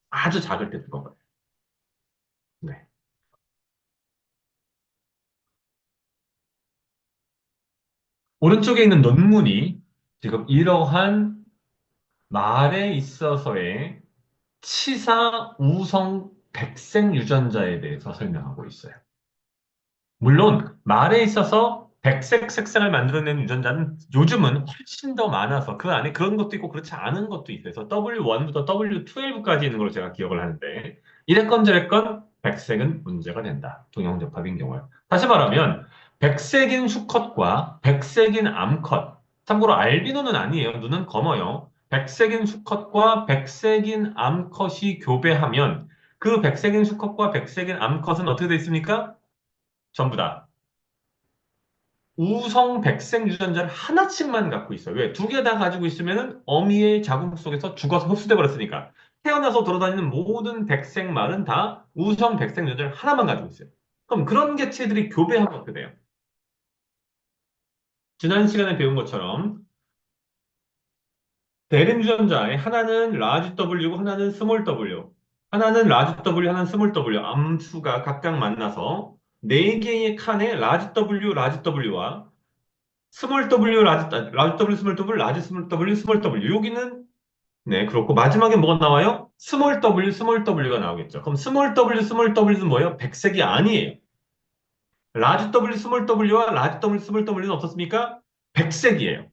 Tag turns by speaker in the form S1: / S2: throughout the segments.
S1: 아주 작을 때 두꺼워요. 네. 오른쪽에 있는 논문이 지금 이러한 말에 있어서의 치사 우성 백색 유전자에 대해서 설명하고 있어요. 물론 말에 있어서 백색 색상을 만들어내는 유전자는 요즘은 훨씬 더 많아서 그 안에 그런 것도 있고 그렇지 않은 것도 있어요. 그래서 W1부터 W12까지 있는 걸로 제가 기억을 하는데 이랬건 저랬건 백색은 문제가 된다. 동형접합인 경우에. 다시 말하면 백색인 수컷과 백색인 암컷. 참고로 알비노는 아니에요. 눈은 검어요. 백색인 수컷과 백색인 암컷이 교배하면 그 백색인 수컷과 백색인 암컷은 어떻게 돼 있습니까? 전부 다 우성 백색 유전자를 하나씩만 갖고 있어요. 왜? 두 개 다 가지고 있으면은 어미의 자궁 속에서 죽어서 흡수돼 버렸으니까. 태어나서 돌아다니는 모든 백색 말은 다 우성 백색 유전자를 하나만 가지고 있어요. 그럼 그런 개체들이 교배하면 어떻게 돼요? 지난 시간에 배운 것처럼 대림 유전자에 하나는 라지 W고 하나는 스몰 W. 하나는 라지 W, 하나는 스몰 W. 암수가 각각 만나서 네 개의 칸에 라지 W, 라지 W와 스몰 W, 라지 W, 스몰 W, 라지 스몰 W, 스몰 W. 여기는, 네, 그렇고, 마지막에 뭐가 나와요? 스몰 W, 스몰 W가 나오겠죠. 그럼 스몰 W, 스몰 W는 뭐예요? 백색이 아니에요. 라지 W, 스몰 W와 라지 W, 스몰 W는 어떻습니까? 백색이에요.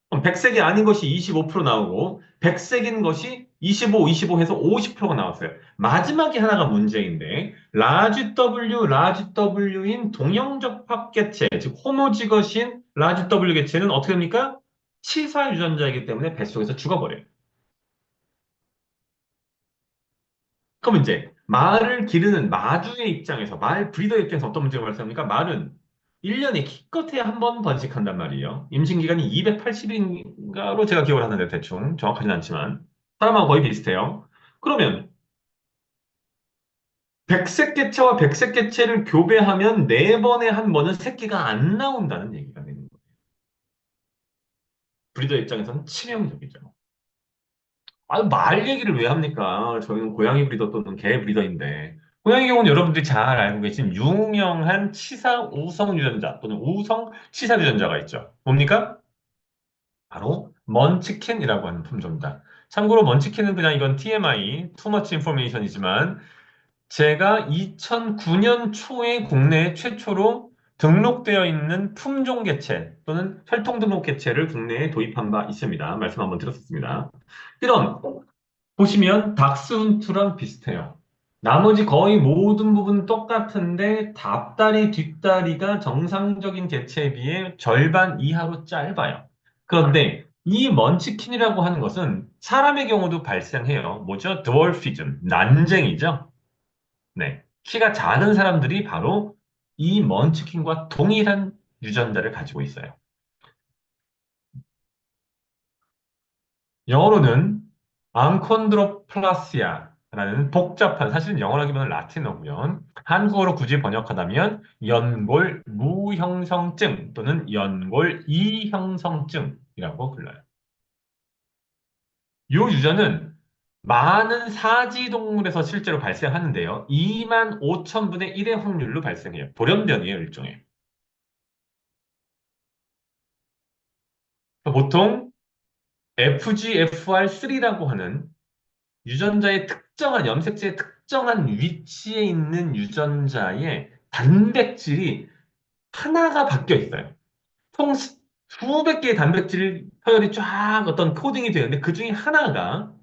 S1: 그럼 백색이 아닌 것이 25% 나오고, 백색인 것이 25, 25 해서 50%가 나왔어요. 마지막에 하나가 문제인데, 라지 W, 라지 W인 동형적합 개체, 즉 호모지거신 라지 W 개체는 어떻게 됩니까? 치사 유전자이기 때문에 뱃속에서 죽어버려요. 그럼 이제 말을 기르는 마주의 입장에서, 말 브리더 입장에서 어떤 문제가 발생합니까? 말은 1년에 기껏해야 한 번 번식한단 말이에요. 임신 기간이 280일인가로 제가 기억을 하는데 대충 정확하진 않지만 사람하고 거의 비슷해요. 그러면 백색 개체와 백색 개체를 교배하면 네 번에 한 번은 새끼가 안 나온다는 얘기가 되는 거예요. 브리더 입장에서는 치명적이죠. 말 얘기를 왜 합니까? 저희는 고양이 브리더 또는 개 브리더인데. 고양이 경우는 여러분들이 잘 알고 계신 유명한 치사 우성 유전자 또는 우성 치사 유전자가 있죠. 뭡니까? 바로 먼치킨이라고 하는 품종입니다. 참고로 먼치킨은 그냥 이건 TMI, too much information이지만 제가 2009년 초에 국내에 최초로 등록되어 있는 품종 개체 또는 혈통 등록 개체를 국내에 도입한 바 있습니다. 말씀 한번 드렸었습니다. 이런 보시면 닥스훈트랑 비슷해요. 나머지 거의 모든 부분 똑같은데 앞다리, 뒷다리가 정상적인 개체에 비해 절반 이하로 짧아요. 그런데 이 먼치킨이라고 하는 것은 사람의 경우도 발생해요. 뭐죠? 드월피즘, 난쟁이죠. 네. 키가 작은 사람들이 바로 이 먼치킨과 동일한 유전자를 가지고 있어요. 영어로는 앙콘드로플라시아라는 복잡한, 사실은 영어라기보다는 라틴어고요. 한국어로 굳이 번역하다면 연골 무형성증 또는 연골 이형성증이라고 불러요. 이 유전은 많은 사지 동물에서 실제로 발생하는데요. 2만 5천 분의 1의 확률로 발생해요. 돌연변이에요, 일종의. 보통 FGFR3라고 하는 유전자의 특정한 염색체의 특정한 위치에 있는 유전자의 단백질이 하나가 바뀌어 있어요. 총 수백 개의 단백질 서열이 쫙 어떤 코딩이 되는데 그 중에 하나가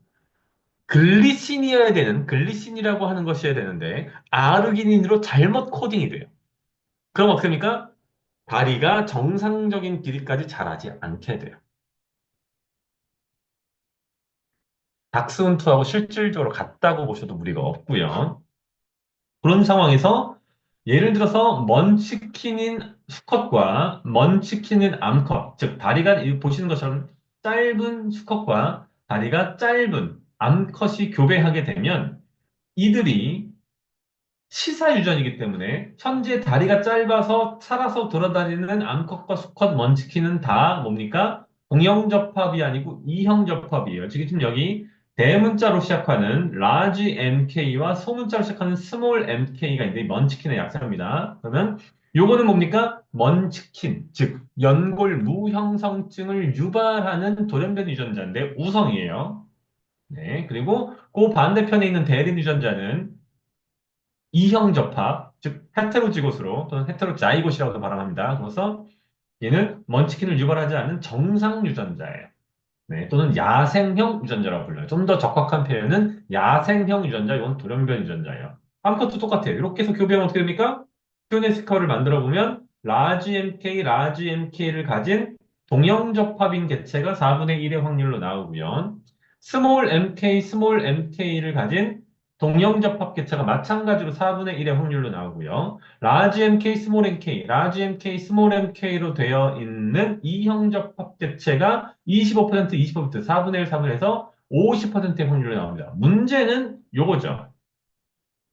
S1: 글리신이어야 되는, 글리신이라고 하는 것이어야 되는데 아르기닌으로 잘못 코딩이 돼요. 그럼 어떻게 됩니까? 다리가 정상적인 길이까지 자라지 않게 돼요. 닥스훈트하고 실질적으로 같다고 보셔도 무리가 없고요. 그런 상황에서 예를 들어서 먼치킨인 수컷과 먼치킨인 암컷, 즉 다리가 보시는 것처럼 짧은 수컷과 다리가 짧은 암컷이 교배하게 되면 이들이 시사 유전이기 때문에 현재 다리가 짧아서 살아서 돌아다니는 암컷과 수컷 먼치킨은 다 뭡니까? 동형접합이 아니고 이형접합이에요. 지금 여기 대문자로 시작하는 large mk와 소문자로 시작하는 small mk가 있는데 먼치킨의 약자입니다. 그러면 요거는 뭡니까? 먼치킨, 즉 연골 무형성증을 유발하는 돌연변 유전자인데 우성이에요. 네, 그리고 그 반대편에 있는 대린 유전자는 이형 접합, 즉 헤테로지고스로 또는 헤테로자이고시라고도 발음합니다. 그래서 얘는 먼치킨을 유발하지 않는 정상 유전자예요. 네, 또는 야생형 유전자라고 불러요. 좀 더 적확한 표현은 야생형 유전자, 이건 돌연변 유전자예요. 아무것도 똑같아요. 이렇게 해서 교배하면 어떻게 됩니까? 큐네스커를 만들어 보면 라지 MK, 라지 MK를 가진 동형접합인 개체가 4분의 1의 확률로 나오고요. 스몰 MK, 스몰 MK를 가진 동형접합 개체가 마찬가지로 4분의 1의 확률로 나오고요. 라지 MK, 스몰 MK, 라지 MK, 스몰 MK로 되어 있는 이형접합 개체가 25%, 20%, 4분의 1, 4분의 1에서 50%의 확률로 나옵니다. 문제는 요거죠.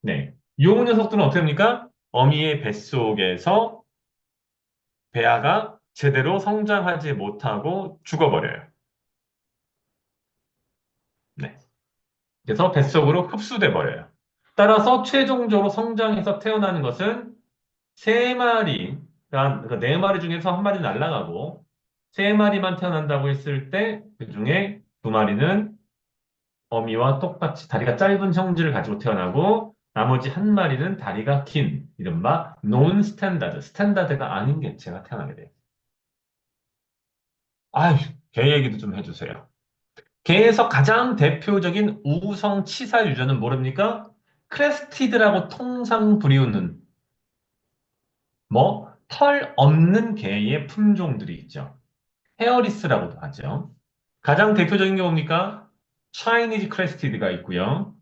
S1: 네. 요 녀석들은 어떻게 합니까? 어미의 뱃속에서 배아가 제대로 성장하지 못하고 죽어버려요. 네. 그래서 뱃속으로 흡수돼 버려요. 따라서 최종적으로 성장해서 태어나는 것은 세 마리, 그러니까 네 마리 중에서 한 마리 날아가고 세 마리만 태어난다고 했을 때 그중에 두 마리는 어미와 똑같이 다리가 짧은 형질을 가지고 태어나고 나머지 한 마리는 다리가 긴 이른바 논 스탠다드, 스탠다드가 아닌 개체가 태어나게 돼요. 아휴, 개 얘기도 좀 해주세요. 개에서 가장 대표적인 우성 치사 유전은 모릅니까? 크레스티드라고 통상 부리우는 뭐 털 없는 개의 품종들이 있죠. 헤어리스라고도 하죠. 가장 대표적인 게 뭡니까? 차이니즈 크레스티드가 있고요.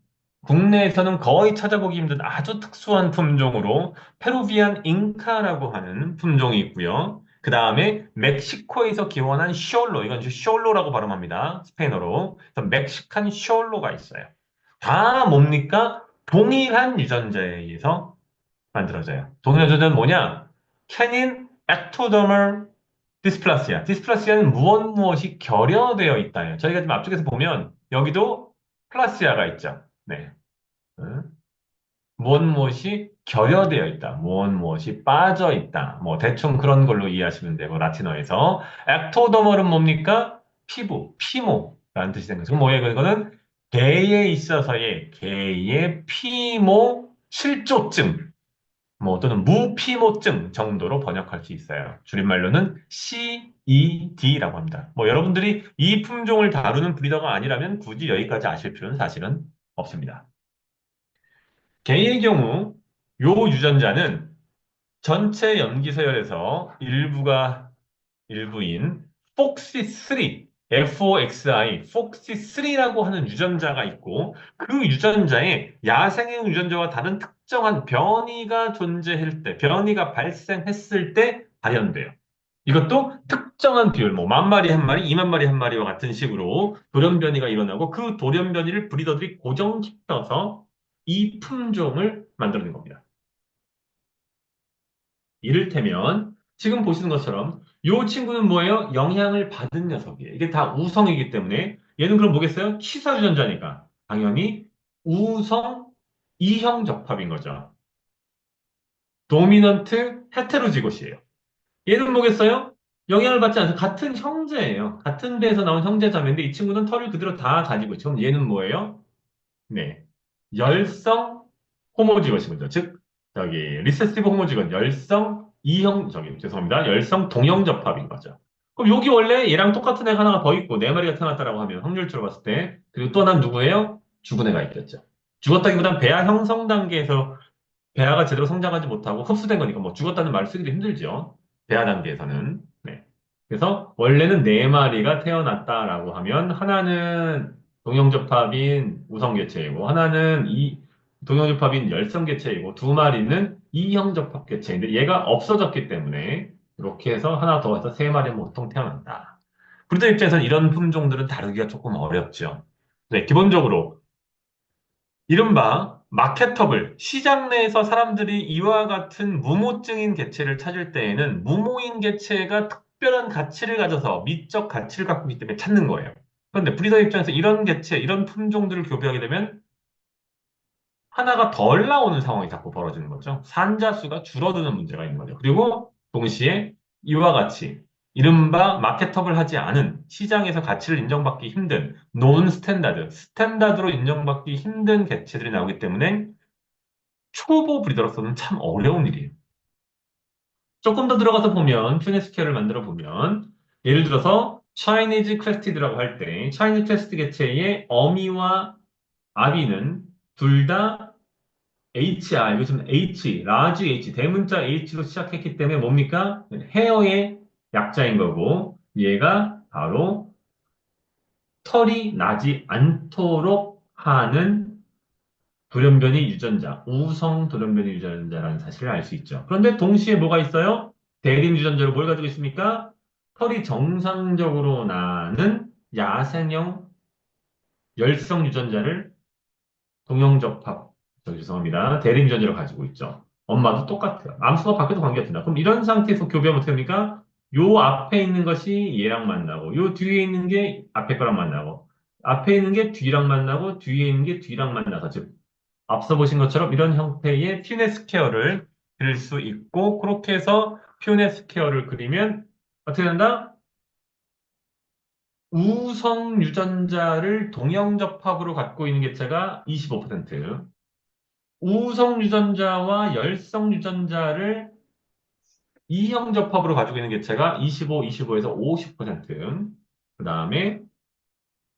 S1: 국내에서는 거의 찾아보기 힘든 아주 특수한 품종으로 페루비안 잉카라고 하는 품종이 있고요. 그 다음에 멕시코에서 기원한 쇼올로, 이건 쇼올로라고 발음합니다. 스페인어로. 그래서 멕시칸 쇼올로가 있어요. 다 뭡니까? 동일한 유전자에 의해서 만들어져요. 동일한 유전자는 뭐냐? 캐닌 액토더멀 디스플라시아. 디스플라시아는 무엇이 결여되어 있다예요. 저희가 지금 앞쪽에서 보면 여기도 플라시아가 있죠. 네. 응? 무엇이 결여되어 있다. 무엇이 빠져 있다. 뭐 대충 그런 걸로 이해하시면 되고 라틴어에서 액토더멀은 뭡니까? 피부, 피모라는 뜻이 되는 거죠. 뭐예요? 그거는 개에 있어서의 개의 피모 실조증 뭐 또는 무피모증 정도로 번역할 수 있어요. 줄임말로는 CED라고 합니다. 뭐 여러분들이 이 품종을 다루는 브리더가 아니라면 굳이 여기까지 아실 필요는 사실은 없습니다. 개의 경우 요 유전자는 전체 염기서열에서 일부인 FOXY3, FOXI, FOXY3라고 하는 유전자가 있고 그 유전자에 야생의 유전자와 다른 특정한 변이가 존재할 때, 변이가 발생했을 때 발현돼요. 이것도 특정한 비율, 뭐 만 마리 한 마리, 이만 마리 한 마리와 같은 식으로 돌연변이가 일어나고 그 돌연변이를 브리더들이 고정시켜서 이 품종을 만들어낸 겁니다. 이를테면 지금 보시는 것처럼 이 친구는 뭐예요? 영향을 받은 녀석이에요. 이게 다 우성이기 때문에 얘는 그럼 뭐겠어요? 치사 유전자니까 당연히 우성 이형 적합인 거죠. 도미넌트 헤테로지고시예요. 얘는 뭐겠어요? 영향을 받지 않아서 같은 형제예요. 같은 배에서 나온 형제자매인데 이 친구는 털을 그대로 다 가지고 있죠. 그럼 얘는 뭐예요? 네. 열성 호모지거시군요. 즉, 저기, 리세시브 호모지건, 열성 이형, 저기, 죄송합니다. 열성 동형 접합인 거죠. 그럼 여기 원래 얘랑 똑같은 애가 하나가 더 있고, 네 마리가 태어났다라고 하면, 확률적으로 봤을 때, 그리고 또 난 누구예요? 죽은 애가 있겠죠. 죽었다기보단 배아 형성 단계에서 배아가 제대로 성장하지 못하고 흡수된 거니까 뭐 죽었다는 말을 쓰기도 힘들죠. 배아 단계에서는. 네. 그래서 원래는 네 마리가 태어났다라고 하면 하나는 동형접합인 우성개체이고 하나는 이 동형접합인 열성개체이고 두 마리는 이형접합개체인데 얘가 없어졌기 때문에 이렇게 해서 하나 더 해서 세 마리 보통 태어난다. 브리더 입장에서는 이런 품종들은 다루기가 조금 어렵죠. 네, 기본적으로 이른바 마케터블, 시장 내에서 사람들이 이와 같은 무모증인 개체를 찾을 때에는 무모인 개체가 특별한 가치를 가져서 미적 가치를 갖고 있기 때문에 찾는 거예요. 그런데 브리더 입장에서 이런 개체, 이런 품종들을 교배하게 되면 하나가 덜 나오는 상황이 자꾸 벌어지는 거죠. 산자 수가 줄어드는 문제가 있는 거죠. 그리고 동시에 이와 같이 이른바 마켓업을 하지 않은 시장에서 가치를 인정받기 힘든 논 스탠다드, 스탠다드로 인정받기 힘든 개체들이 나오기 때문에 초보 브리더로서는 참 어려운 일이에요. 조금 더 들어가서 보면 퓨네스케어를 만들어 보면 예를 들어서 차이니즈 크레스티드라고 할 때 차이니즈 크레스트 개체의 어미와 아비는 둘 다 HR, 요즘 H, 라지 H, 대문자 H로 시작했기 때문에 뭡니까? 헤어의 약자인 거고 얘가 바로 털이 나지 않도록 하는 돌연변이 유전자, 우성 돌연변이 유전자라는 사실을 알 수 있죠. 그런데 동시에 뭐가 있어요? 대림 유전자로 뭘 가지고 있습니까? 털이 정상적으로 나는 야생형 열성 유전자를 동형적합, 죄송합니다. 대림 유전자를 가지고 있죠. 엄마도 똑같아요. 암수가 바뀌어도 관계없습니다. 그럼 이런 상태에서 교배하면 어떻게 됩니까? 요 앞에 있는 것이 얘랑 만나고, 요 뒤에 있는 게 앞에 거랑 만나고, 앞에 있는 게 뒤랑 만나고, 뒤에 있는 게 뒤랑 만나서, 즉, 앞서 보신 것처럼 이런 형태의 퓨네 스퀘어를 그릴 수 있고, 그렇게 해서 퓨네 스퀘어를 그리면 어떻게 된다? 우성 유전자를 동형접합으로 갖고 있는 개체가 25%, 우성 유전자와 열성 유전자를 이형 접합으로 가지고 있는 개체가 25, 25에서 50%, 그 다음에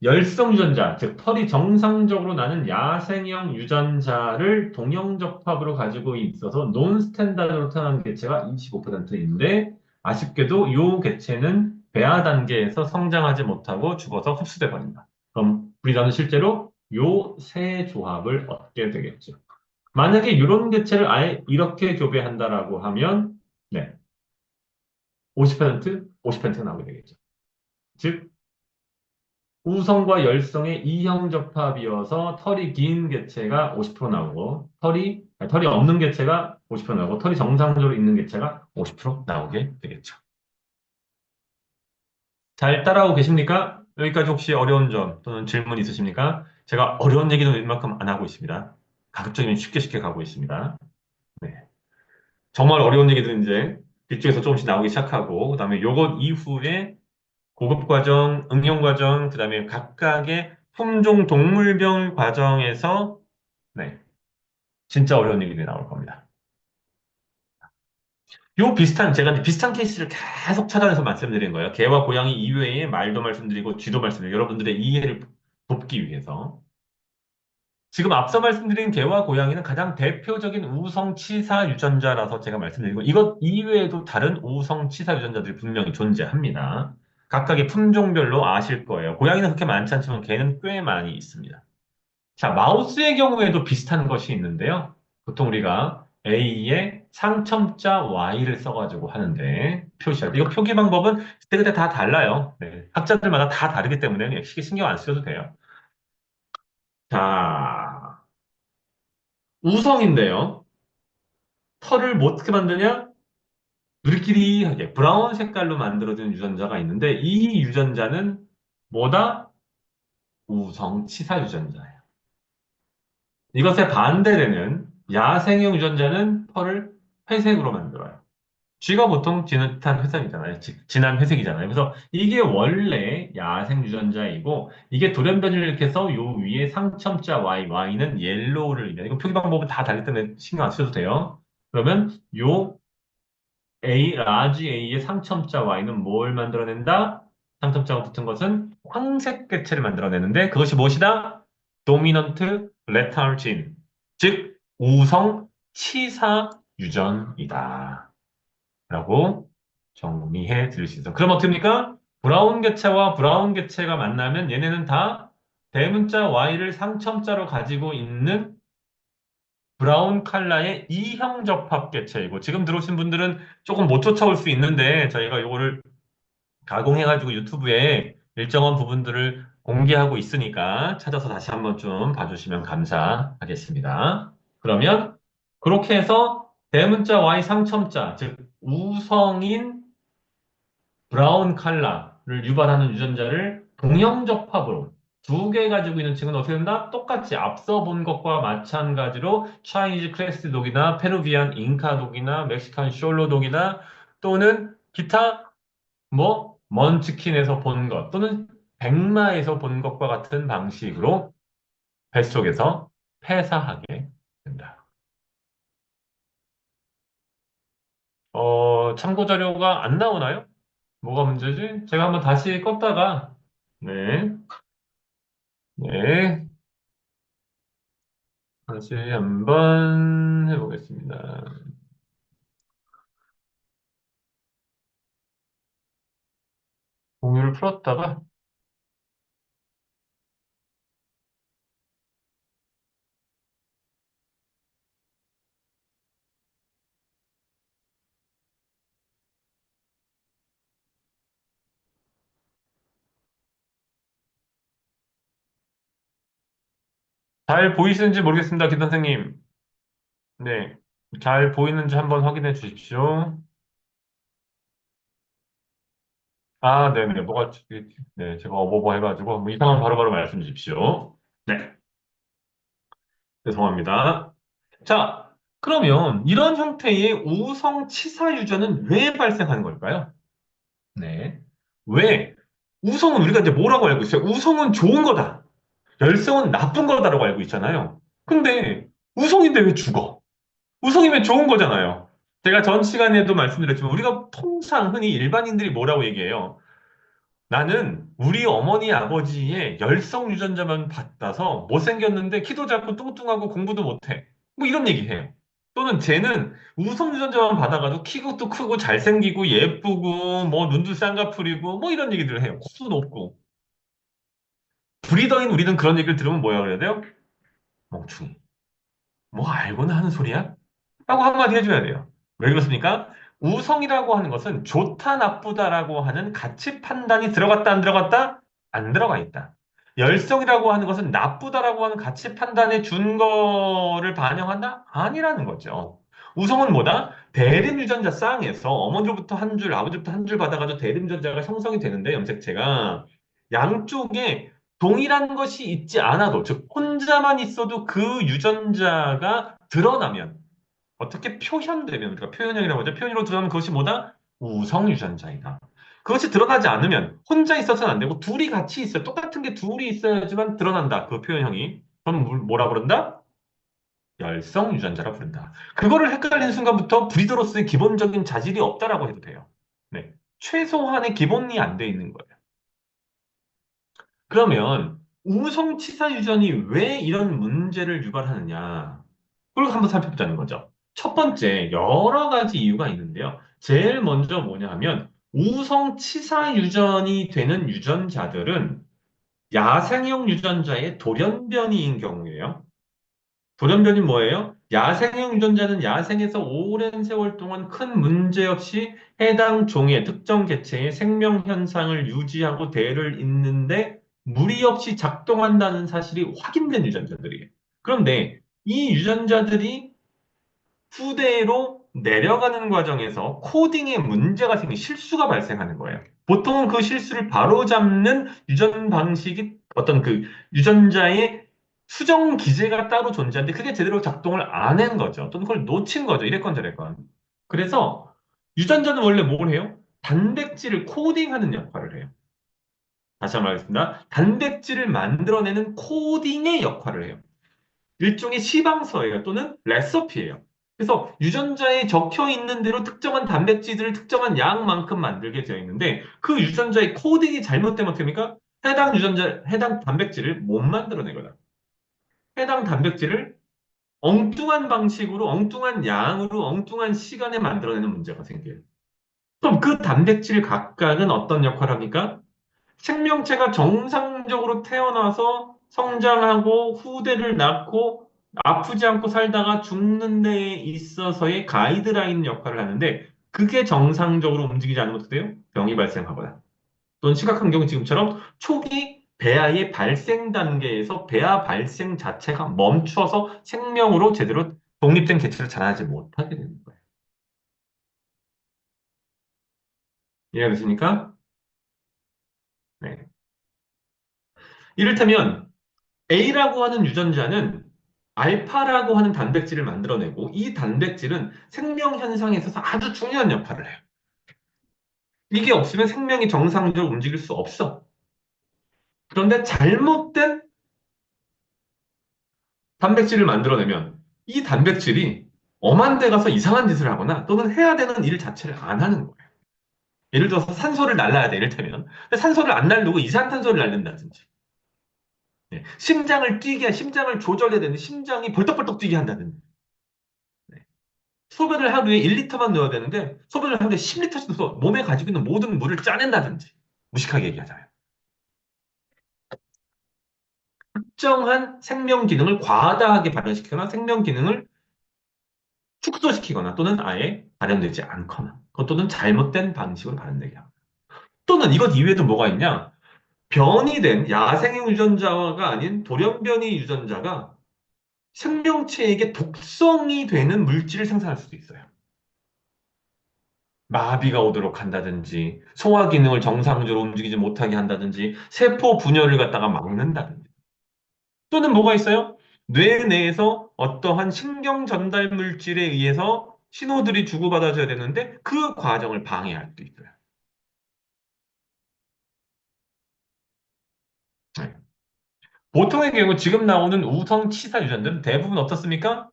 S1: 열성 유전자, 즉 털이 정상적으로 나는 야생형 유전자를 동형접합으로 가지고 있어서 논스탠다드로 태어난 개체가 25%인데 아쉽게도 이 개체는 배아 단계에서 성장하지 못하고 죽어서 흡수돼 버린다. 그럼 우리는 실제로 요 세 조합을 얻게 되겠죠. 만약에 이런 개체를 아예 이렇게 교배한다라고 하면 네, 50%, 50%가 나오게 되겠죠. 즉 우성과 열성의 이형 접합이어서 털이 긴 개체가 50% 나오고 털이 없는 개체가 50% 나오고 털이 정상적으로 있는 개체가 50% 나오게 되겠죠. 잘 따라오고 계십니까? 여기까지 혹시 어려운 점 또는 질문 있으십니까? 제가 어려운 얘기는 웬만큼 안 하고 있습니다. 가급적이면 쉽게 쉽게 가고 있습니다. 네. 정말 어려운 얘기들은 이제 뒤쪽에서 조금씩 나오기 시작하고 그다음에 요것 이후에 고급 과정, 응용 과정, 그다음에 각각의 품종 동물병 과정에서 네, 진짜 어려운 얘기들이 나올 겁니다. 요 비슷한 제가 이제 비슷한 케이스를 계속 찾아내서 말씀드리는 거예요. 개와 고양이 이외에 말도 말씀드리고 쥐도 말씀드리고 여러분들의 이해를 돕기 위해서. 지금 앞서 말씀드린 개와 고양이는 가장 대표적인 우성치사 유전자라서 제가 말씀드리고 이것 이외에도 다른 우성치사 유전자들이 분명히 존재합니다. 각각의 품종별로 아실 거예요. 고양이는 그렇게 많지 않지만 개는 꽤 많이 있습니다. 자, 마우스의 경우에도 비슷한 것이 있는데요. 보통 우리가 A에 상첨자 Y를 써가지고 하는데 표시할 때 이거 표기 방법은 그때그때 다 달라요. 네, 학자들마다 다 다르기 때문에 신경 안 쓰셔도 돼요. 자, 우성인데요. 털을 뭐 어떻게 만드냐? 누리끼리하게 브라운 색깔로 만들어진 유전자가 있는데 이 유전자는 뭐다? 우성치사 유전자예요. 이것의 반대되는 야생형 유전자는 털을 회색으로 만들어요. 쥐가 보통 진한 회색이잖아요. 진한 회색이잖아요. 그래서 이게 원래 야생 유전자이고 이게 돌연변이를 일으켜서 요 위에 상첨자 Y, Y는 옐로우를 의미해요. 이거 표기 방법은 다 다르기 때문에 신경 안 쓰셔도 돼요. 그러면 요 A, 라지 A의 상첨자 Y는 뭘 만들어낸다? 상첨자가 붙은 것은 황색 개체를 만들어내는데 그것이 무엇이다? 도미넌트 레타르진, 즉 우성 치사 유전이다. 라고 정리해 드릴 수 있어요. 그럼 어떻게 됩니까? 브라운 개체와 브라운 개체가 만나면 얘네는 다 대문자 Y를 상첨자로 가지고 있는 브라운 칼라의 이형 접합 개체이고 지금 들어오신 분들은 조금 못 쫓아올 수 있는데 저희가 요거를 가공해가지고 유튜브에 일정한 부분들을 공개하고 있으니까 찾아서 다시 한번 좀 봐주시면 감사하겠습니다. 그러면 그렇게 해서 대문자 Y 상첨자, 즉 우성인 브라운 칼라를 유발하는 유전자를 동형적합으로 두 개 가지고 있는 층은 어떻게 된다? 똑같이 앞서 본 것과 마찬가지로 차이니즈 크레스트 독이나 페루비안 잉카 독이나 멕시칸 숄로 독이나 또는 기타 뭐 먼치킨에서 본 것 또는 백마에서 본 것과 같은 방식으로 뱃속에서 폐사하게 된다. 참고 자료가 안 나오나요? 뭐가 문제지? 제가 한번 다시 껐다가 네, 네, 다시 한번 해보겠습니다. 공유를 풀었다가 잘 보이시는지 모르겠습니다, 김 선생님. 네, 잘 보이는지 한번 확인해 주십시오. 아, 네네, 네, 제가 어버버 해가지고 뭐 이상한 바로바로 말씀 주십시오. 네, 죄송합니다. 자, 그러면 이런 형태의 우성 치사 유전은 왜 발생하는 걸까요? 네. 왜? 우성은 우리가 이제 뭐라고 알고 있어요? 우성은 좋은 거다. 열성은 나쁜 거다라고 알고 있잖아요. 근데 우성인데 왜 죽어? 우성이면 좋은 거잖아요. 제가 전 시간에도 말씀드렸지만 우리가 통상 흔히 일반인들이 뭐라고 얘기해요? 나는 우리 어머니 아버지의 열성 유전자만 받아서 못생겼는데 키도 작고 뚱뚱하고 공부도 못해. 뭐 이런 얘기해요. 또는 쟤는 우성 유전자만 받아가지고 키도 크고 잘생기고 예쁘고 뭐 눈도 쌍꺼풀이고 뭐 이런 얘기들을 해요. 코도 높고. 브리더인 우리는 그런 얘기를 들으면 뭐야 그래야 돼요? 멍충이. 뭐 알고는 하는 소리야? 라고 한마디 해줘야 돼요. 왜 그렇습니까? 우성이라고 하는 것은 좋다, 나쁘다라고 하는 가치 판단이 들어갔다, 안 들어갔다? 안 들어가 있다. 열성이라고 하는 것은 나쁘다라고 하는 가치 판단의 준거를 반영한다? 아니라는 거죠. 우성은 뭐다? 대림 유전자 쌍에서 어머니로부터 한 줄, 아버지부터 한 줄 받아가지고 대림 유전자가 형성이 되는데 염색체가 양쪽에 동일한 것이 있지 않아도, 즉 혼자만 있어도 그 유전자가 드러나면 어떻게 표현되면, 그러니까 표현형이라고 하죠. 표현으로 드러나면 그것이 뭐다? 우성 유전자이다. 그것이 드러나지 않으면 혼자 있어서는 안 되고 둘이 같이 있어요. 똑같은 게 둘이 있어야지만 드러난다. 그 표현형이. 그럼 뭐라 부른다? 열성 유전자라 부른다. 그거를 헷갈리는 순간부터 브리더로서의 기본적인 자질이 없다라고 해도 돼요. 네. 최소한의 기본이 안 돼 있는 거예요. 그러면 우성치사 유전이 왜 이런 문제를 유발하느냐? 그걸 한번 살펴보자는 거죠. 첫 번째, 여러 가지 이유가 있는데요. 제일 먼저 뭐냐 하면 우성치사 유전이 되는 유전자들은 야생형 유전자의 돌연변이인 경우예요. 돌연변이 뭐예요? 야생형 유전자는 야생에서 오랜 세월 동안 큰 문제 없이 해당 종의 특정 개체의 생명 현상을 유지하고 대를 잇는데 무리 없이 작동한다는 사실이 확인된 유전자들이에요. 그런데 이 유전자들이 후대로 내려가는 과정에서 코딩에 문제가 생긴 실수가 발생하는 거예요. 보통은 그 실수를 바로잡는 유전 방식이 어떤 그 유전자의 수정 기제가 따로 존재하는데 그게 제대로 작동을 안 한 거죠. 또는 그걸 놓친 거죠. 이랬건 저랬건. 그래서 유전자는 원래 뭘 해요? 단백질을 코딩하는 역할을 해요. 다시 한번 말하겠습니다. 단백질을 만들어내는 코딩의 역할을 해요. 일종의 시방서예요. 또는 레시피예요. 그래서 유전자에 적혀 있는 대로 특정한 단백질을 특정한 양만큼 만들게 되어 있는데 그 유전자의 코딩이 잘못되면 어떻게 됩니까? 해당 단백질을 못 만들어내거나 해당 단백질을 엉뚱한 방식으로, 엉뚱한 양으로, 엉뚱한 시간에 만들어내는 문제가 생겨요. 그럼 그 단백질 각각은 어떤 역할을 합니까? 생명체가 정상적으로 태어나서 성장하고 후대를 낳고 아프지 않고 살다가 죽는 데에 있어서의 가이드라인 역할을 하는데 그게 정상적으로 움직이지 않으면 어떻게 돼요? 병이 발생하거나 또는 심각한 경우 지금처럼 초기 배아의 발생 단계에서 배아 발생 자체가 멈춰서 생명으로 제대로 독립된 개체를 자라지 못하게 되는 거예요. 이해가 되십니까? 네. 이를테면 A라고 하는 유전자는 알파라고 하는 단백질을 만들어내고 이 단백질은 생명 현상에 있어서 아주 중요한 역할을 해요. 이게 없으면 생명이 정상적으로 움직일 수 없어. 그런데 잘못된 단백질을 만들어내면 이 단백질이 엄한 데 가서 이상한 짓을 하거나 또는 해야 되는 일 자체를 안 하는 거예요. 예를 들어서 산소를 날라야 돼, 이를테면. 근데 산소를 안 날리고 이산탄소를 날린다든지. 네. 심장을 조절해야 되는데 심장이 벌떡벌떡 뛰게 한다든지. 네. 소변을 하루에 1리터만 넣어야 되는데 소변을 하루에 10리터씩 넣어서 몸에 가지고 있는 모든 물을 짜낸다든지. 무식하게 얘기하잖아요. 특정한 생명 기능을 과다하게 발현시키거나 생명 기능을 축소시키거나 또는 아예 발현되지 않거나 또는 잘못된 방식으로 발현되게 합니다. 또는 이것 이외에도 뭐가 있냐? 변이 된 야생 유전자가 아닌 돌연변이 유전자가 생명체에게 독성이 되는 물질을 생산할 수도 있어요. 마비가 오도록 한다든지, 소화 기능을 정상적으로 움직이지 못하게 한다든지, 세포 분열을 갖다가 막는다든지. 또는 뭐가 있어요? 뇌 내에서 어떠한 신경 전달 물질에 의해서 신호들이 주고받아져야 되는데 그 과정을 방해할 수도 있어요. 네. 보통의 경우 지금 나오는 우성 치사 유전들은 대부분 어떻습니까?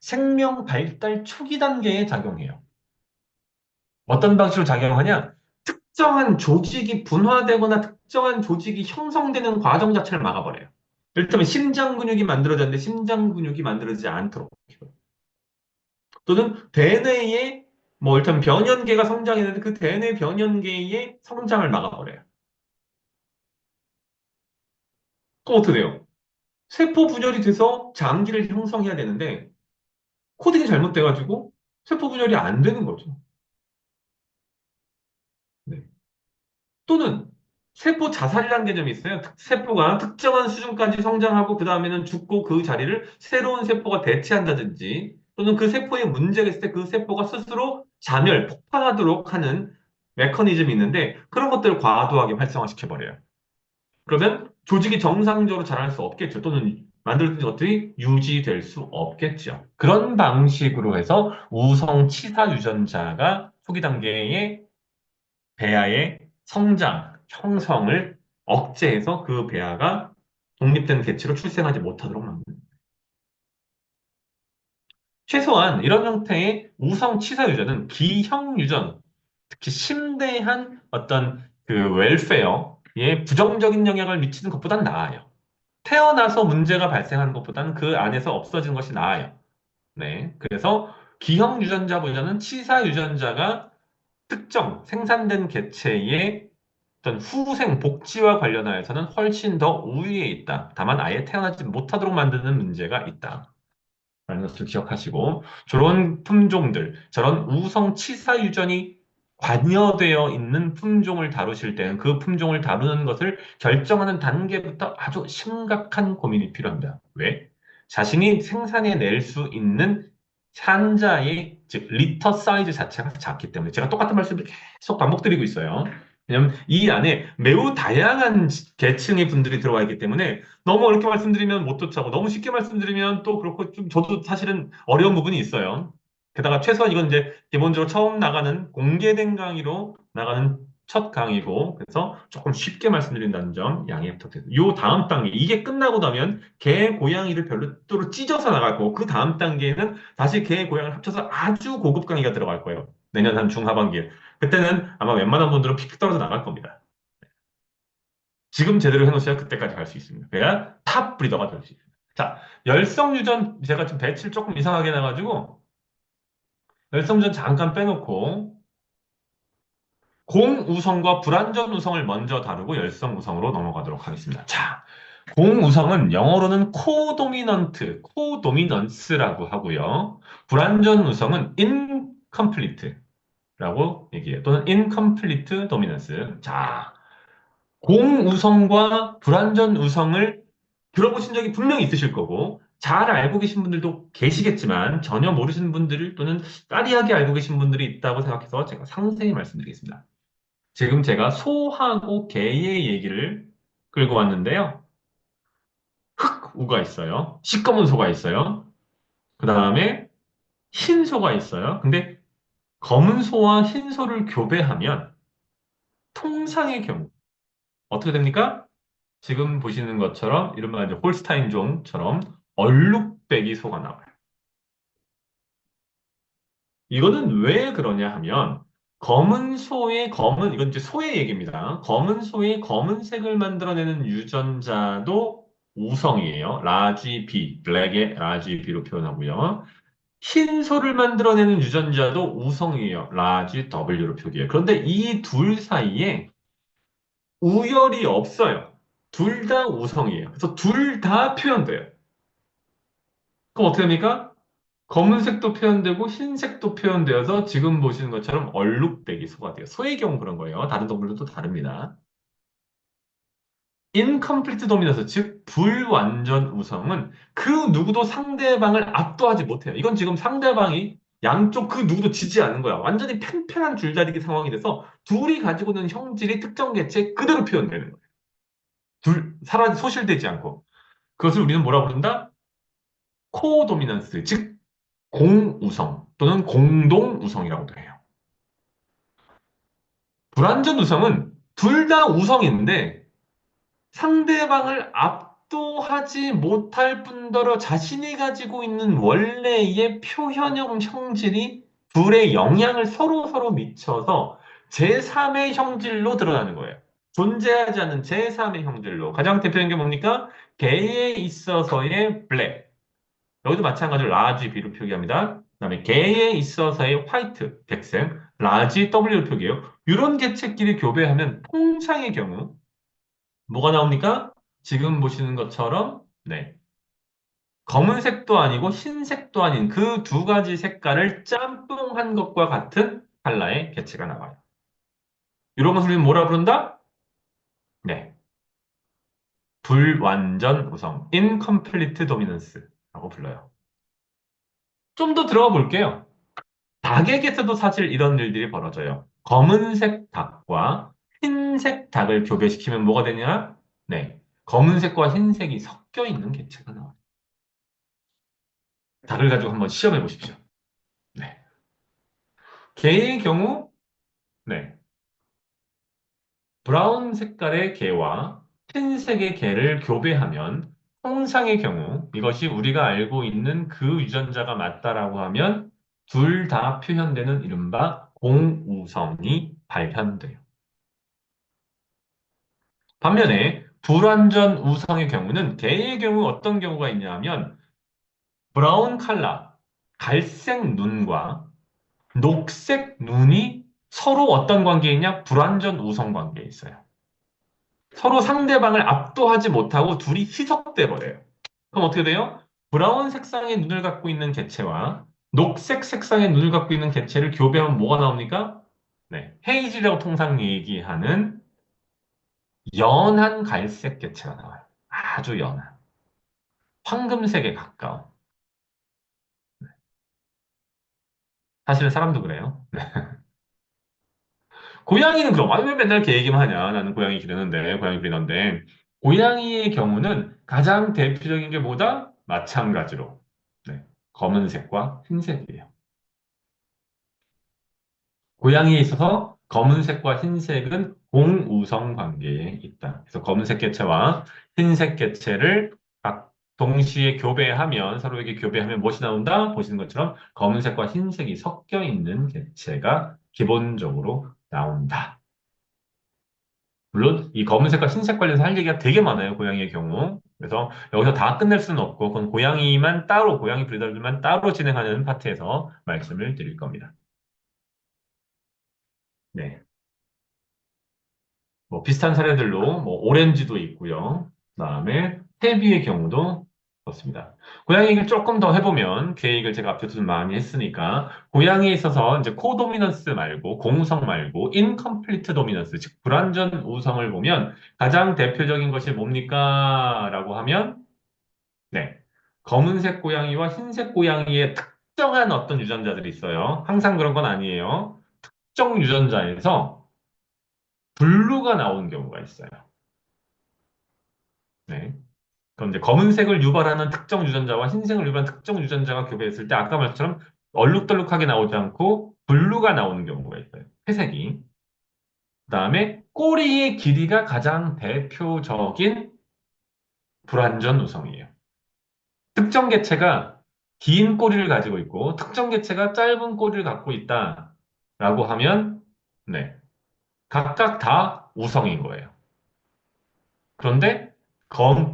S1: 생명 발달 초기 단계에 작용해요. 어떤 방식으로 작용하냐? 특정한 조직이 분화되거나 특정한 조직이 형성되는 과정 자체를 막아버려요. 이를테면 심장 근육이 만들어졌는데 심장 근육이 만들어지지 않도록. 또는 대뇌에 뭐 일단 변연계가 성장했는데 그 대뇌 변연계의 성장을 막아버려요. 그럼 어떻게 돼요? 세포 분열이 돼서 장기를 형성해야 되는데 코딩이 잘못돼가지고 세포 분열이 안 되는 거죠. 네. 또는 세포 자살이라는 개념이 있어요. 세포가 특정한 수준까지 성장하고 그 다음에는 죽고 그 자리를 새로운 세포가 대체한다든지 또는 그 세포에 문제가 있을 때 그 세포가 스스로 자멸, 폭발하도록 하는 메커니즘이 있는데 그런 것들을 과도하게 활성화시켜버려요. 그러면 조직이 정상적으로 자랄 수 없겠죠. 또는 만들어진 것들이 유지될 수 없겠죠. 그런 방식으로 해서 우성 치사 유전자가 초기 단계의 배아의 성장, 형성을 억제해서 그 배아가 독립된 개체로 출생하지 못하도록 만듭니다. 최소한 이런 형태의 우성 치사 유전은 기형 유전, 특히 심대한 어떤 그 웰페어에 부정적인 영향을 미치는 것보단 나아요. 태어나서 문제가 발생하는 것보다는 그 안에서 없어지는 것이 나아요. 네. 그래서 기형 유전자보다는 치사 유전자가 특정 생산된 개체의 어떤 후생 복지와 관련하여서는 훨씬 더 우위에 있다. 다만 아예 태어나지 못하도록 만드는 문제가 있다. 라는 것을 기억하시고 저런 품종들, 저런 우성 치사 유전이 관여되어 있는 품종을 다루실 때는 그 품종을 다루는 것을 결정하는 단계부터 아주 심각한 고민이 필요합니다. 왜? 자신이 생산해낼 수 있는 산자의 즉 리터 사이즈 자체가 작기 때문에 제가 똑같은 말씀을 계속 반복드리고 있어요. 왜냐하면 이 안에 매우 다양한 계층의 분들이 들어와 있기 때문에 너무 어렵게 말씀드리면 못 쫓아고 너무 쉽게 말씀드리면 또 그렇고 좀 저도 사실은 어려운 부분이 있어요. 게다가 최소한 이건 이제 기본적으로 처음 나가는 공개된 강의로 나가는 첫 강의고 그래서 조금 쉽게 말씀드린다는 점 양해 부탁드립니다. 요 다음 단계 이게 끝나고 나면 개, 고양이를 별도로 찢어서 나갈 거고 그 다음 단계에는 다시 개, 고양이를 합쳐서 아주 고급 강의가 들어갈 거예요. 내년 한 중하반기에. 그때는 아마 웬만한 분들은 픽 떨어져 나갈 겁니다. 지금 제대로 해놓으셔야 그때까지 갈 수 있습니다. 그래야 탑 브리더가 될 수 있습니다. 자, 열성 유전 제가 지금 배치를 조금 이상하게 해놔가지고 열성 유전 잠깐 빼놓고 공우성과 불완전 우성을 먼저 다루고 열성 우성으로 넘어가도록 하겠습니다. 자, 공우성은 영어로는 코도미넌스라고 하고요. 불완전 우성은 incomplete라고 얘기해요. 또는 incomplete dominance. 자, 공우성과 불완전 우성을 들어보신 적이 분명히 있으실 거고, 잘 알고 계신 분들도 계시겠지만, 전혀 모르시는 분들 또는 까리하게 알고 계신 분들이 있다고 생각해서 제가 상세히 말씀드리겠습니다. 지금 제가 소하고 개의 얘기를 끌고 왔는데요. 흑우가 있어요. 시꺼먼 소가 있어요. 그 다음에 흰 소가 있어요. 근데 검은 소와 흰 소를 교배하면 통상의 경우 어떻게 됩니까? 지금 보시는 것처럼 이른바 이제 홀스타인종처럼 얼룩배기 소가 나와요. 이거는 왜 그러냐 하면 검은 소의 검은 이건 이제 소의 얘기입니다. 검은 소의 검은색을 만들어내는 유전자도 우성이에요. 라지 B, 블랙의 라지 B로 표현하고요. 흰 소를 만들어내는 유전자도 우성이에요. 라지 W로 표기해요. 그런데 이 둘 사이에 우열이 없어요. 둘 다 우성이에요. 그래서 둘 다 표현돼요. 그럼 어떻게 됩니까? 검은색도 표현되고 흰색도 표현되어서 지금 보시는 것처럼 얼룩배기 소가 돼요. 소의 경우 그런 거예요. 다른 동물들도 다릅니다. incomplete dominance, 즉 불완전 우성은 그 누구도 상대방을 압도하지 못해요. 이건 지금 상대방이 양쪽 그 누구도 지지 않는 거야. 완전히 팽팽한 줄다리기 상황이 돼서 둘이 가지고 있는 형질이 특정 개체에 그대로 표현되는 거예요. 소실되지 않고. 그것을 우리는 뭐라 부른다? 코도미넌스, 즉 공우성 또는 공동우성이라고도 해요. 불완전 우성은 둘 다 우성인데 상대방을 압도하지 못할 뿐더러 자신이 가지고 있는 원래의 표현형 형질이 둘의 영향을 서로 미쳐서 제3의 형질로 드러나는 거예요. 존재하지 않는 제3의 형질로. 가장 대표적인 게 뭡니까? 개에 있어서의 블랙. 여기도 마찬가지로 라지 B로 표기합니다. 그다음에 개에 있어서의 화이트, 백색, 라지 W로 표기해요. 이런 개체끼리 교배하면 통상의 경우 뭐가 나옵니까? 지금 보시는 것처럼 네. 검은색도 아니고 흰색도 아닌 그 두 가지 색깔을 짬뽕한 것과 같은 컬러의 개체가 나와요. 이런 것을 우리는 뭐라 부른다? 네. 불완전 우성, incomplete dominance라고 불러요. 좀 더 들어가 볼게요. 닭에게서도 사실 이런 일들이 벌어져요. 검은색 닭과 흰색 닭을 교배시키면 뭐가 되냐? 네. 검은색과 흰색이 섞여 있는 개체가 나와요. 닭을 가지고 한번 시험해 보십시오. 네. 개의 경우, 네. 브라운 색깔의 개와 흰색의 개를 교배하면 통상의 경우 이것이 우리가 알고 있는 그 유전자가 맞다라고 하면 둘 다 표현되는 이른바 공우성이 발현돼요. 반면에 불완전 우성의 경우는 개의 경우 어떤 경우가 있냐면 브라운 칼라, 갈색 눈과 녹색 눈이 서로 어떤 관계에 있냐? 불완전 우성 관계에 있어요. 서로 상대방을 압도하지 못하고 둘이 희석돼 버려요. 그럼 어떻게 돼요? 브라운 색상의 눈을 갖고 있는 개체와 녹색 색상의 눈을 갖고 있는 개체를 교배하면 뭐가 나옵니까? 네, 헤이즐이라고 통상 얘기하는 연한 갈색 개체가 나와요. 아주 연한. 황금색에 가까운. 사실은 사람도 그래요. 고양이는 그럼, 아니, 왜 맨날 이렇게 얘기만 하냐? 나는 고양이 기르는데, 고양이 기르는데. 고양이의 경우는 가장 대표적인 게 뭐다? 마찬가지로. 네, 검은색과 흰색이에요. 고양이에 있어서 검은색과 흰색은 공우성 관계에 있다. 그래서 검은색 개체와 흰색 개체를 각 동시에 교배하면, 서로에게 교배하면 무엇이 나온다? 보시는 것처럼 검은색과 흰색이 섞여 있는 개체가 기본적으로 나온다. 물론 이 검은색과 흰색 관련해서 할 얘기가 되게 많아요. 고양이의 경우. 그래서 여기서 다 끝낼 수는 없고 그건 고양이만 따로 고양이 브리더들만 따로 진행하는 파트에서 말씀을 드릴 겁니다. 네. 뭐 비슷한 사례들로 뭐 오렌지도 있고요. 그다음에 태비의 경우도 그렇습니다. 고양이 얘기를 조금 더 해보면 계획을 제가 앞에서 좀 많이 했으니까 고양이에 있어서 이제 코도미넌스 말고 공우성 말고 인컴플리트 도미넌스 즉 불완전 우성을 보면 가장 대표적인 것이 뭡니까? 라고 하면 네 검은색 고양이와 흰색 고양이의 특정한 어떤 유전자들이 있어요. 항상 그런 건 아니에요. 특정 유전자에서 블루가 나오는 경우가 있어요. 네. 그럼 이제 검은색을 유발하는 특정 유전자와 흰색을 유발하는 특정 유전자가 교배했을 때 아까 말처럼 얼룩덜룩하게 나오지 않고 블루가 나오는 경우가 있어요. 회색이. 그다음에 꼬리의 길이가 가장 대표적인 불완전 우성이에요. 특정 개체가 긴 꼬리를 가지고 있고 특정 개체가 짧은 꼬리를 갖고 있다라고 하면 네, 각각 다 우성인 거예요. 그런데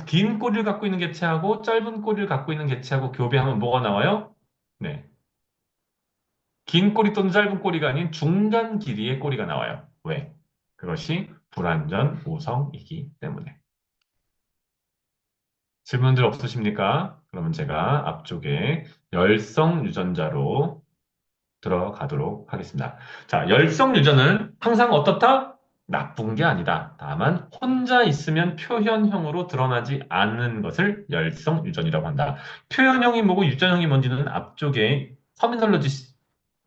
S1: 긴 꼬리를 갖고 있는 개체하고 짧은 꼬리를 갖고 있는 개체하고 교배하면 뭐가 나와요? 네, 긴 꼬리 또는 짧은 꼬리가 아닌 중간 길이의 꼬리가 나와요. 왜? 그것이 불완전 우성이기 때문에. 질문들 없으십니까? 그러면 제가 앞쪽에 열성 유전자로 들어가도록 하겠습니다. 자, 열성 유전은 항상 어떻다? 나쁜 게 아니다. 다만 혼자 있으면 표현형으로 드러나지 않는 것을 열성 유전이라고 한다. 표현형이 뭐고 유전형이 뭔지는 앞쪽에 터미널로지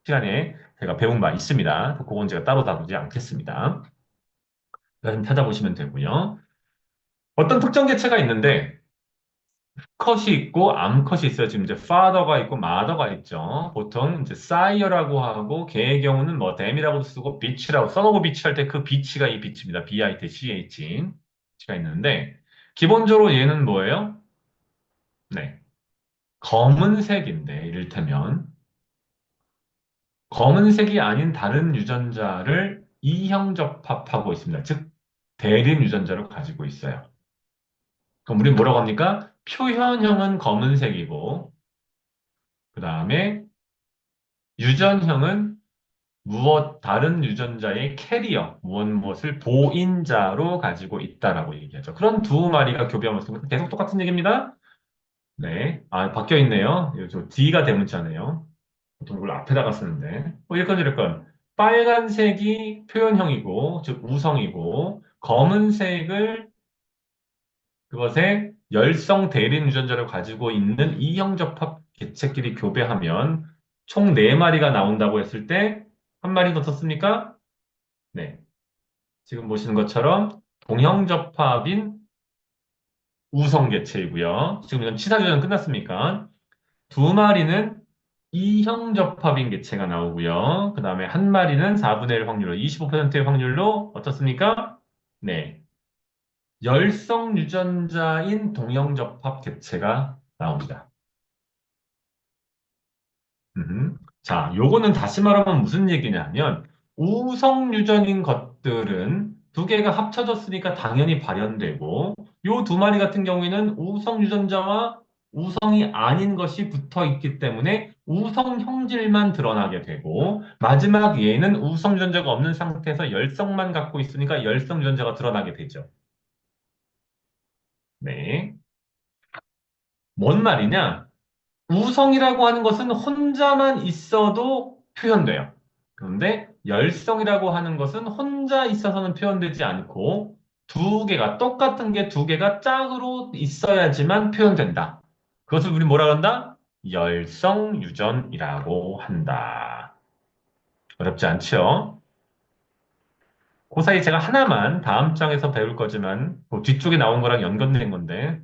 S1: 시간에 제가 배운 바 있습니다. 그건 제가 따로 다루지 않겠습니다. 좀 찾아보시면 되고요. 어떤 특정 개체가 있는데 컷이 있고 암컷이 있어요. 지금 이제 father가 있고 mother가 있죠. 보통 이제 sire라고 하고 개의 경우는 뭐 them이라고도 쓰고 bitch라고 써놓고 bitch 할 때 그 bitch가 이 bitch입니다. bitch 가 있는데 기본적으로 얘는 뭐예요? 네, 검은색인데 이를테면 검은색이 아닌 다른 유전자를 이형 접합하고 있습니다. 즉 대린 유전자를 가지고 있어요. 그럼 우린 뭐라고 합니까? 표현형은 검은색이고 그 다음에 유전형은 무엇 다른 유전자의 캐리어 무엇을 보인자로 가지고 있다라고 얘기하죠. 그런 두 마리가 교배하면서 계속 똑같은 얘기입니다. 네, 아 바뀌어 있네요. 저 D가 대문자네요. 보통 이걸 앞에다가 쓰는데 이건 빨간색이 표현형이고 즉 우성이고 검은색을 그것에 열성 대린 유전자를 가지고 있는 이형접합 개체끼리 교배하면 총 4마리가 나온다고 했을 때 한 마리 더 썼습니까? 네. 지금 보시는 것처럼 동형접합인 우성개체이고요. 지금 이건 치사교전 끝났습니까? 2마리는 이형접합인 개체가 나오고요. 그 다음에 한 마리는 4분의 1 확률로, 25%의 확률로 어떻습니까? 네. 열성 유전자인 동형접합 개체가 나옵니다. 자, 요거는 다시 말하면 무슨 얘기냐면 우성 유전인 것들은 두 개가 합쳐졌으니까 당연히 발현되고 요 2마리 같은 경우에는 우성 유전자와 우성이 아닌 것이 붙어 있기 때문에 우성 형질만 드러나게 되고 마지막 얘는 우성 유전자가 없는 상태에서 열성만 갖고 있으니까 열성 유전자가 드러나게 되죠. 네. 뭔 말이냐? 우성이라고 하는 것은 혼자만 있어도 표현돼요. 그런데 열성이라고 하는 것은 혼자 있어서는 표현되지 않고 똑같은 게 두 개가 짝으로 있어야지만 표현된다. 그것을 우리 뭐라 그런다? 열성유전이라고 한다. 어렵지 않죠? 그 사이 제가 하나만 다음 장에서 배울 거지만 그 뒤쪽에 나온 거랑 연관된 건데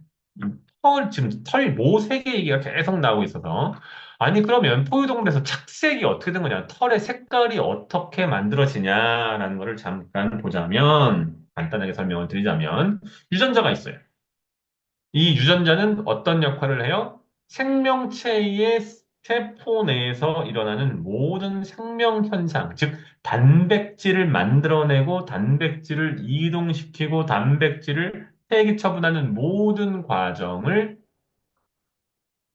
S1: 지금 털 모색의 얘기가 계속 나오고 있어서 아니 그러면 포유동물에서 착색이 어떻게 된 거냐 털의 색깔이 어떻게 만들어지냐라는 거를 잠깐 보자면 간단하게 설명을 드리자면 유전자가 있어요. 이 유전자는 어떤 역할을 해요? 생명체의 세포 내에서 일어나는 모든 생명 현상, 즉 단백질을 만들어내고 단백질을 이동시키고 단백질을 폐기 처분하는 모든 과정을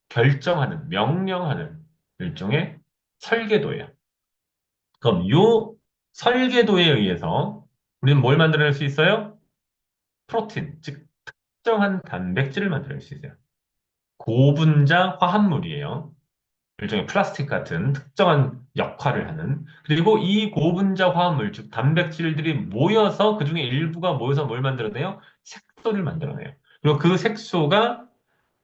S1: 결정하는, 명령하는 일종의 설계도예요. 그럼 이 설계도에 의해서 우리는 뭘 만들어낼 수 있어요? 프로틴, 즉 특정한 단백질을 만들어낼 수 있어요. 고분자 화합물이에요. 일종의 플라스틱 같은 특정한 역할을 하는. 그리고 이 고분자 화합물, 즉 단백질들이 모여서 그 중에 일부가 모여서 뭘 만들어내요? 색소를 만들어내요. 그리고 그 색소가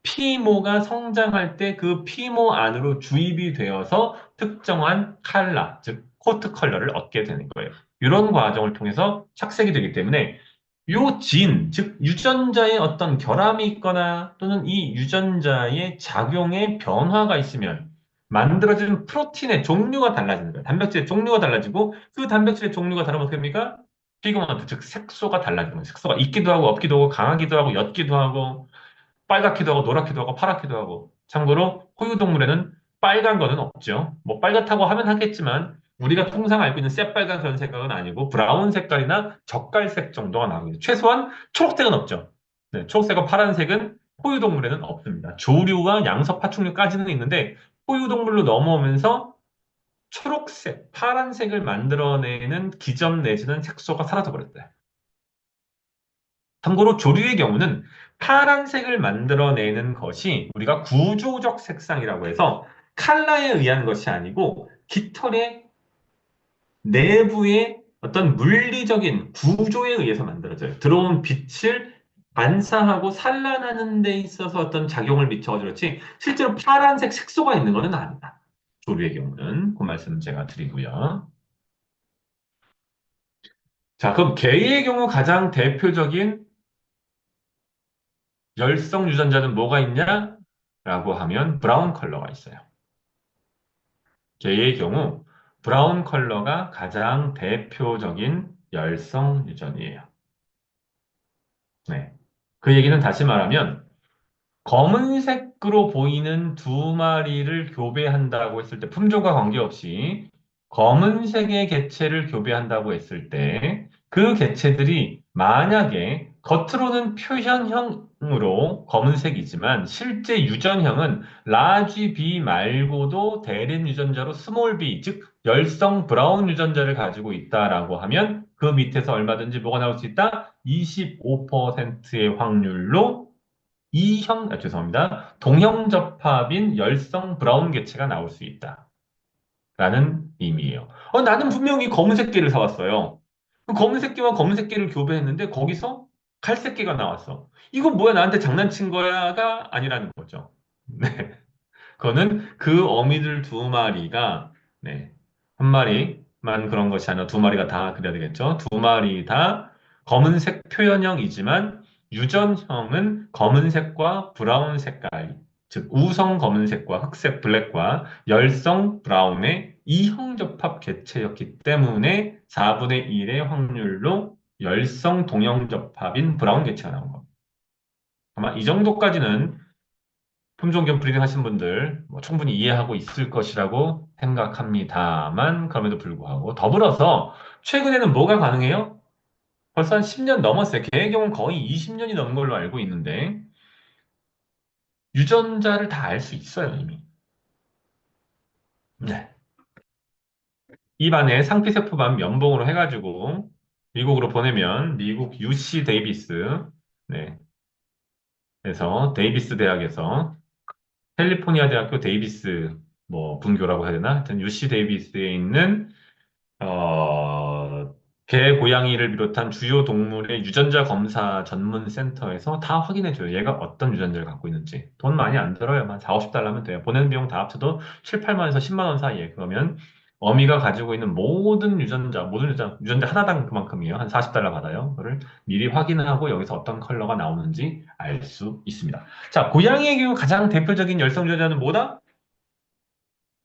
S1: 피모가 성장할 때 그 피모 안으로 주입이 되어서 특정한 컬러, 즉 코트 컬러를 얻게 되는 거예요. 이런 과정을 통해서 착색이 되기 때문에 요 진, 즉 유전자의 어떤 결함이 있거나 또는 이 유전자의 작용에 변화가 있으면 만들어지는 프로틴의 종류가 달라지는 거예요. 단백질의 종류가 달라지고 그 단백질의 종류가 다르면 어떻게 됩니까? 피그먼트, 즉 색소가 달라지는 거예요. 색소가 있기도 하고 없기도 하고 강하기도 하고 옅기도 하고 빨갛기도 하고 노랗기도 하고 파랗기도 하고. 참고로 포유동물에는 빨간 거는 없죠. 뭐 빨갛다고 하면 하겠지만 우리가 통상 알고 있는 새빨간 그런 색깔은 아니고 브라운 색깔이나 젓갈색 정도가 나오겠죠. 최소한 초록색은 없죠. 네, 초록색과 파란색은 포유동물에는 없습니다. 조류와 양서 파충류까지는 있는데 포유동물로 넘어오면서 초록색, 파란색을 만들어내는 기전 내지는 색소가 사라져버렸어요. 참고로 조류의 경우는 파란색을 만들어내는 것이 우리가 구조적 색상이라고 해서 칼라에 의한 것이 아니고 깃털의 내부의 어떤 물리적인 구조에 의해서 만들어져요. 들어온 빛을 반사하고 산란하는 데 있어서 어떤 작용을 미쳐서 그렇지 실제로 파란색 색소가 있는 것은 아니다. 조류의 경우는 그 말씀은 제가 드리고요. 자, 그럼 개의 경우 가장 대표적인 열성 유전자는 뭐가 있냐? 라고 하면 브라운 컬러가 있어요. 개의 경우 브라운 컬러가 가장 대표적인 열성 유전이에요. 네. 그 얘기는 다시 말하면 검은색으로 보이는 두 마리를 교배한다고 했을 때 품종과 관계없이 검은색의 개체를 교배한다고 했을 때 그 개체들이 만약에 겉으로는 표현형으로 검은색이지만 실제 유전형은 라지 B 말고도 대린 유전자로 스몰 b, 즉 열성 브라운 유전자를 가지고 있다라고 하면 그 밑에서 얼마든지 뭐가 나올 수 있다? 25%의 확률로 죄송합니다. 동형 접합인 열성 브라운 개체가 나올 수 있다. 라는 의미예요. 나는 분명히 검은색 개를 사왔어요. 그 검은색 개와 검은색 개를 교배했는데 거기서 갈색 개가 나왔어. 이거 뭐야? 나한테 장난친 거야가 아니라는 거죠. 네. 그거는 그 어미들 두 마리가, 네, 한 마리만 그런 것이 아니라 두 마리가 다 그래야 되겠죠. 두 마리 다 검은색 표현형이지만 유전형은 검은색과 브라운 색깔, 즉 우성 검은색과 흑색 블랙과 열성 브라운의 이형 접합 개체였기 때문에 4분의 1의 확률로 열성 동형 접합인 브라운 개체가 나온 겁니다. 아마 이 정도까지는 품종견 브리딩 하신 분들 뭐 충분히 이해하고 있을 것이라고 생각합니다만 그럼에도 불구하고 더불어서 최근에는 뭐가 가능해요? 벌써 한 10년 넘었어요. 개의 경우는 거의 20년이 넘은 걸로 알고 있는데 유전자를 다 알 수 있어요, 이미. 네. 입안에 상피세포만 면봉으로 해가지고 미국으로 보내면 미국 UC 데이비스, 네, 에서 데이비스 대학에서 캘리포니아 대학교 데이비스 뭐 분교라고 해야 되나? 하여튼 UC 데이비스에 있는 어, 개, 고양이를 비롯한 주요 동물의 유전자 검사 전문 센터에서 다 확인해줘요. 얘가 어떤 유전자를 갖고 있는지. 돈 많이 안 들어요. 한 4, 50달러 하면 돼요. 보내는 비용 다 합쳐도 7, 8만 원에서 10만 원 사이에. 그러면 어미가 가지고 있는 모든 유전자 하나당 그만큼이에요. 한 40달러 받아요. 그거를 미리 확인을 하고 여기서 어떤 컬러가 나오는지 알 수 있습니다. 자, 고양이의 경우 가장 대표적인 열성 유전자는 뭐다?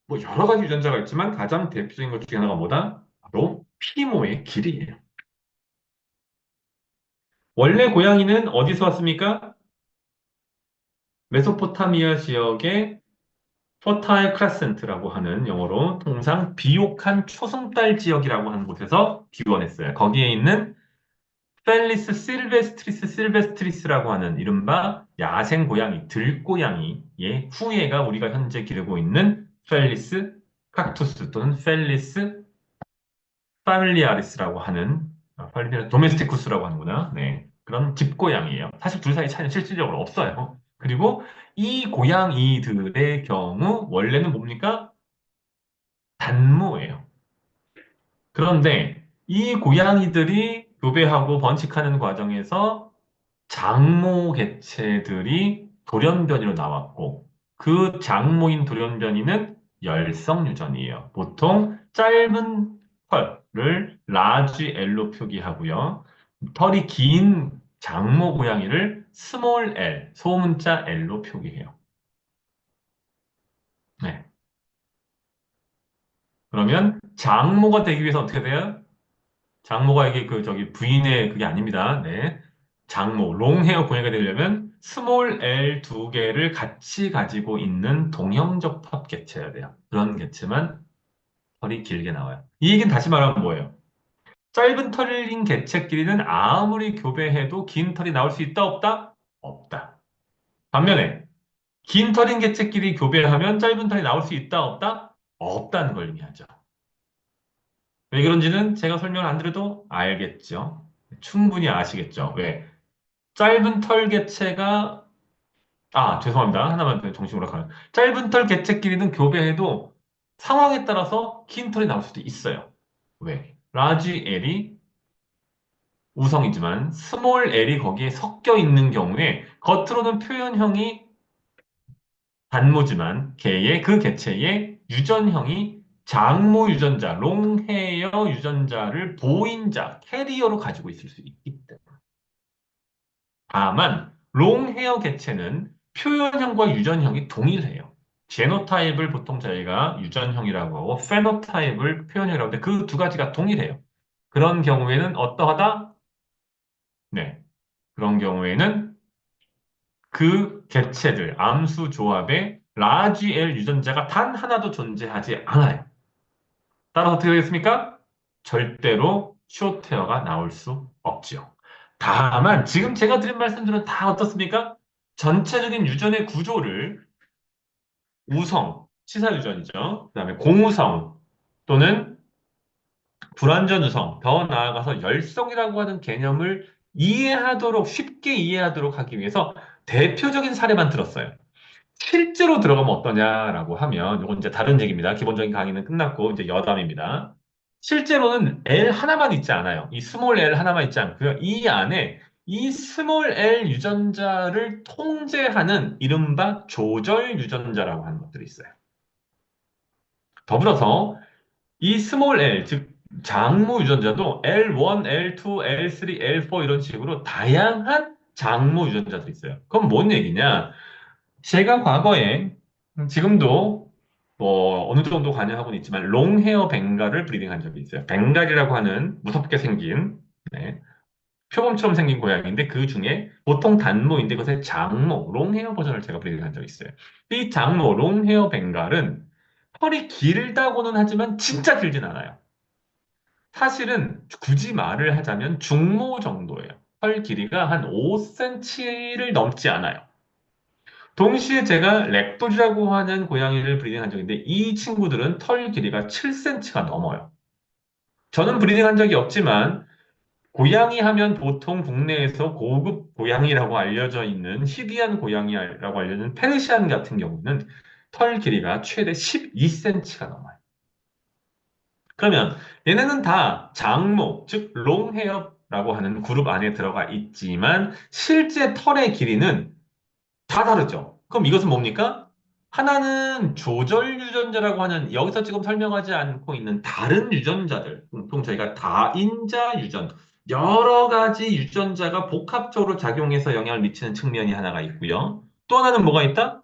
S1: 뭐 여러 가지 유전자가 있지만 가장 대표적인 것 중에 하나가 뭐다? 바로 피모의 길이에요. 원래 고양이는 어디서 왔습니까? 메소포타미아 지역의 퍼타일 크레센트라고 하는 영어로 통상 비옥한 초승달 지역이라고 하는 곳에서 기원했어요. 거기에 있는 펠리스 실베스트리스라고 하는 이른바 야생 고양이, 들고양이의 후예가 우리가 현재 기르고 있는 펠리스 칵투스 또는 펠리스 파밀리아리스라고 하는 도메스티쿠스라고 하는구나. 네. 그런 집고양이에요. 사실 둘 사이 차이는 실질적으로 없어요. 그리고 이 고양이들의 경우 원래는 뭡니까? 단모예요. 그런데 이 고양이들이 교배하고 번식하는 과정에서 장모 개체들이 돌연변이로 나왔고 그 장모인 돌연변이는 열성유전이에요. 보통 짧은 펄을 라지 L로 표기하고요. 털이 긴 장모 고양이를 스몰 L, 소문자 L로 표기해요. 네. 그러면 장모가 되기 위해서 어떻게 돼요? 장모가 이게 그 저기 부인의 그게 아닙니다. 네. 장모, 롱헤어 고양이가 되려면 스몰 L 두 개를 같이 가지고 있는 동형적합 개체여야 돼요. 그런 개체만 털이 길게 나와요. 이 얘기는 다시 말하면 뭐예요? 짧은 털인 개체끼리는 아무리 교배해도 긴 털이 나올 수 있다, 없다? 없다. 반면에 긴 털인 개체끼리 교배하면 짧은 털이 나올 수 있다, 없다? 없다는 걸 의미하죠. 왜 그런지는 제가 설명을 안 드려도 알겠죠. 충분히 아시겠죠. 왜? 짧은 털 개체가, 죄송합니다. 하나만 더 정식으로 가면. 짧은 털 개체끼리는 교배해도 상황에 따라서 긴 털이 나올 수도 있어요. 왜? 라지 L이 우성이지만 스몰 L이 거기에 섞여 있는 경우에 겉으로는 표현형이 단모지만 개의 그 개체의 유전형이 장모 유전자, 롱헤어 유전자를 보인자, 캐리어로 가지고 있을 수 있기 때문에. 다만 롱헤어 개체는 표현형과 유전형이 동일해요. 제노타입을 보통 저희가 유전형이라고 하고 페노타입을 표현형이라고 하는데 그 두 가지가 동일해요. 그런 경우에는 어떠하다? 네. 그런 경우에는 그 개체들, 암수 조합에 라지 L 유전자가 단 하나도 존재하지 않아요. 따라서 어떻게 되겠습니까? 절대로 쇼테어가 나올 수 없지요. 다만 지금 제가 드린 말씀들은 다 어떻습니까? 전체적인 유전의 구조를 우성, 치사 유전이죠. 그다음에 공우성 또는 불완전 우성, 더 나아가서 열성이라고 하는 개념을 이해하도록 쉽게 이해하도록 하기 위해서 대표적인 사례만 들었어요. 실제로 들어가면 어떠냐라고 하면, 이건 이제 다른 얘기입니다. 기본적인 강의는 끝났고, 이제 여담입니다. 실제로는 L 하나만 있지 않아요. 이 스몰 L 하나만 있지 않고요. 이 안에 이 스몰 L 유전자를 통제하는 이른바 조절 유전자라고 하는 것들이 있어요. 더불어서 이 스몰 L, 즉 장모 유전자도 L1, L2, L3, L4 이런 식으로 다양한 장모 유전자들이 있어요. 그럼 뭔 얘기냐? 제가 과거에 지금도 어느 정도 관여하고는 있지만 롱헤어 벵갈을 브리딩한 적이 있어요. 벵갈이라고 하는 무섭게 생긴 네, 표범처럼 생긴 고양이인데 그 중에 보통 단모인데 그것의 장모 롱헤어 버전을 제가 브리딩한 적이 있어요. 이 장모 롱헤어 벵갈은 털이 길다고는 하지만 진짜 길진 않아요. 사실은 굳이 말을 하자면 중모 정도예요. 털 길이가 한 5cm를 넘지 않아요. 동시에 제가 렉돌이라고 하는 고양이를 브리딩한 적이 있는데 이 친구들은 털 길이가 7cm가 넘어요. 저는 브리딩한 적이 없지만 고양이 하면 보통 국내에서 고급 고양이라고 알려져 있는 희귀한 고양이라고 알려진 페르시안 같은 경우는 털 길이가 최대 12cm가 넘어요. 그러면 얘네는 다 장모, 즉 롱헤어라고 하는 그룹 안에 들어가 있지만 실제 털의 길이는 다 다르죠. 그럼 이것은 뭡니까? 하나는 조절 유전자라고 하는 여기서 지금 설명하지 않고 있는 다른 유전자들, 보통 저희가 다인자 유전, 여러 가지 유전자가 복합적으로 작용해서 영향을 미치는 측면이 하나가 있고요. 또 하나는 뭐가 있다?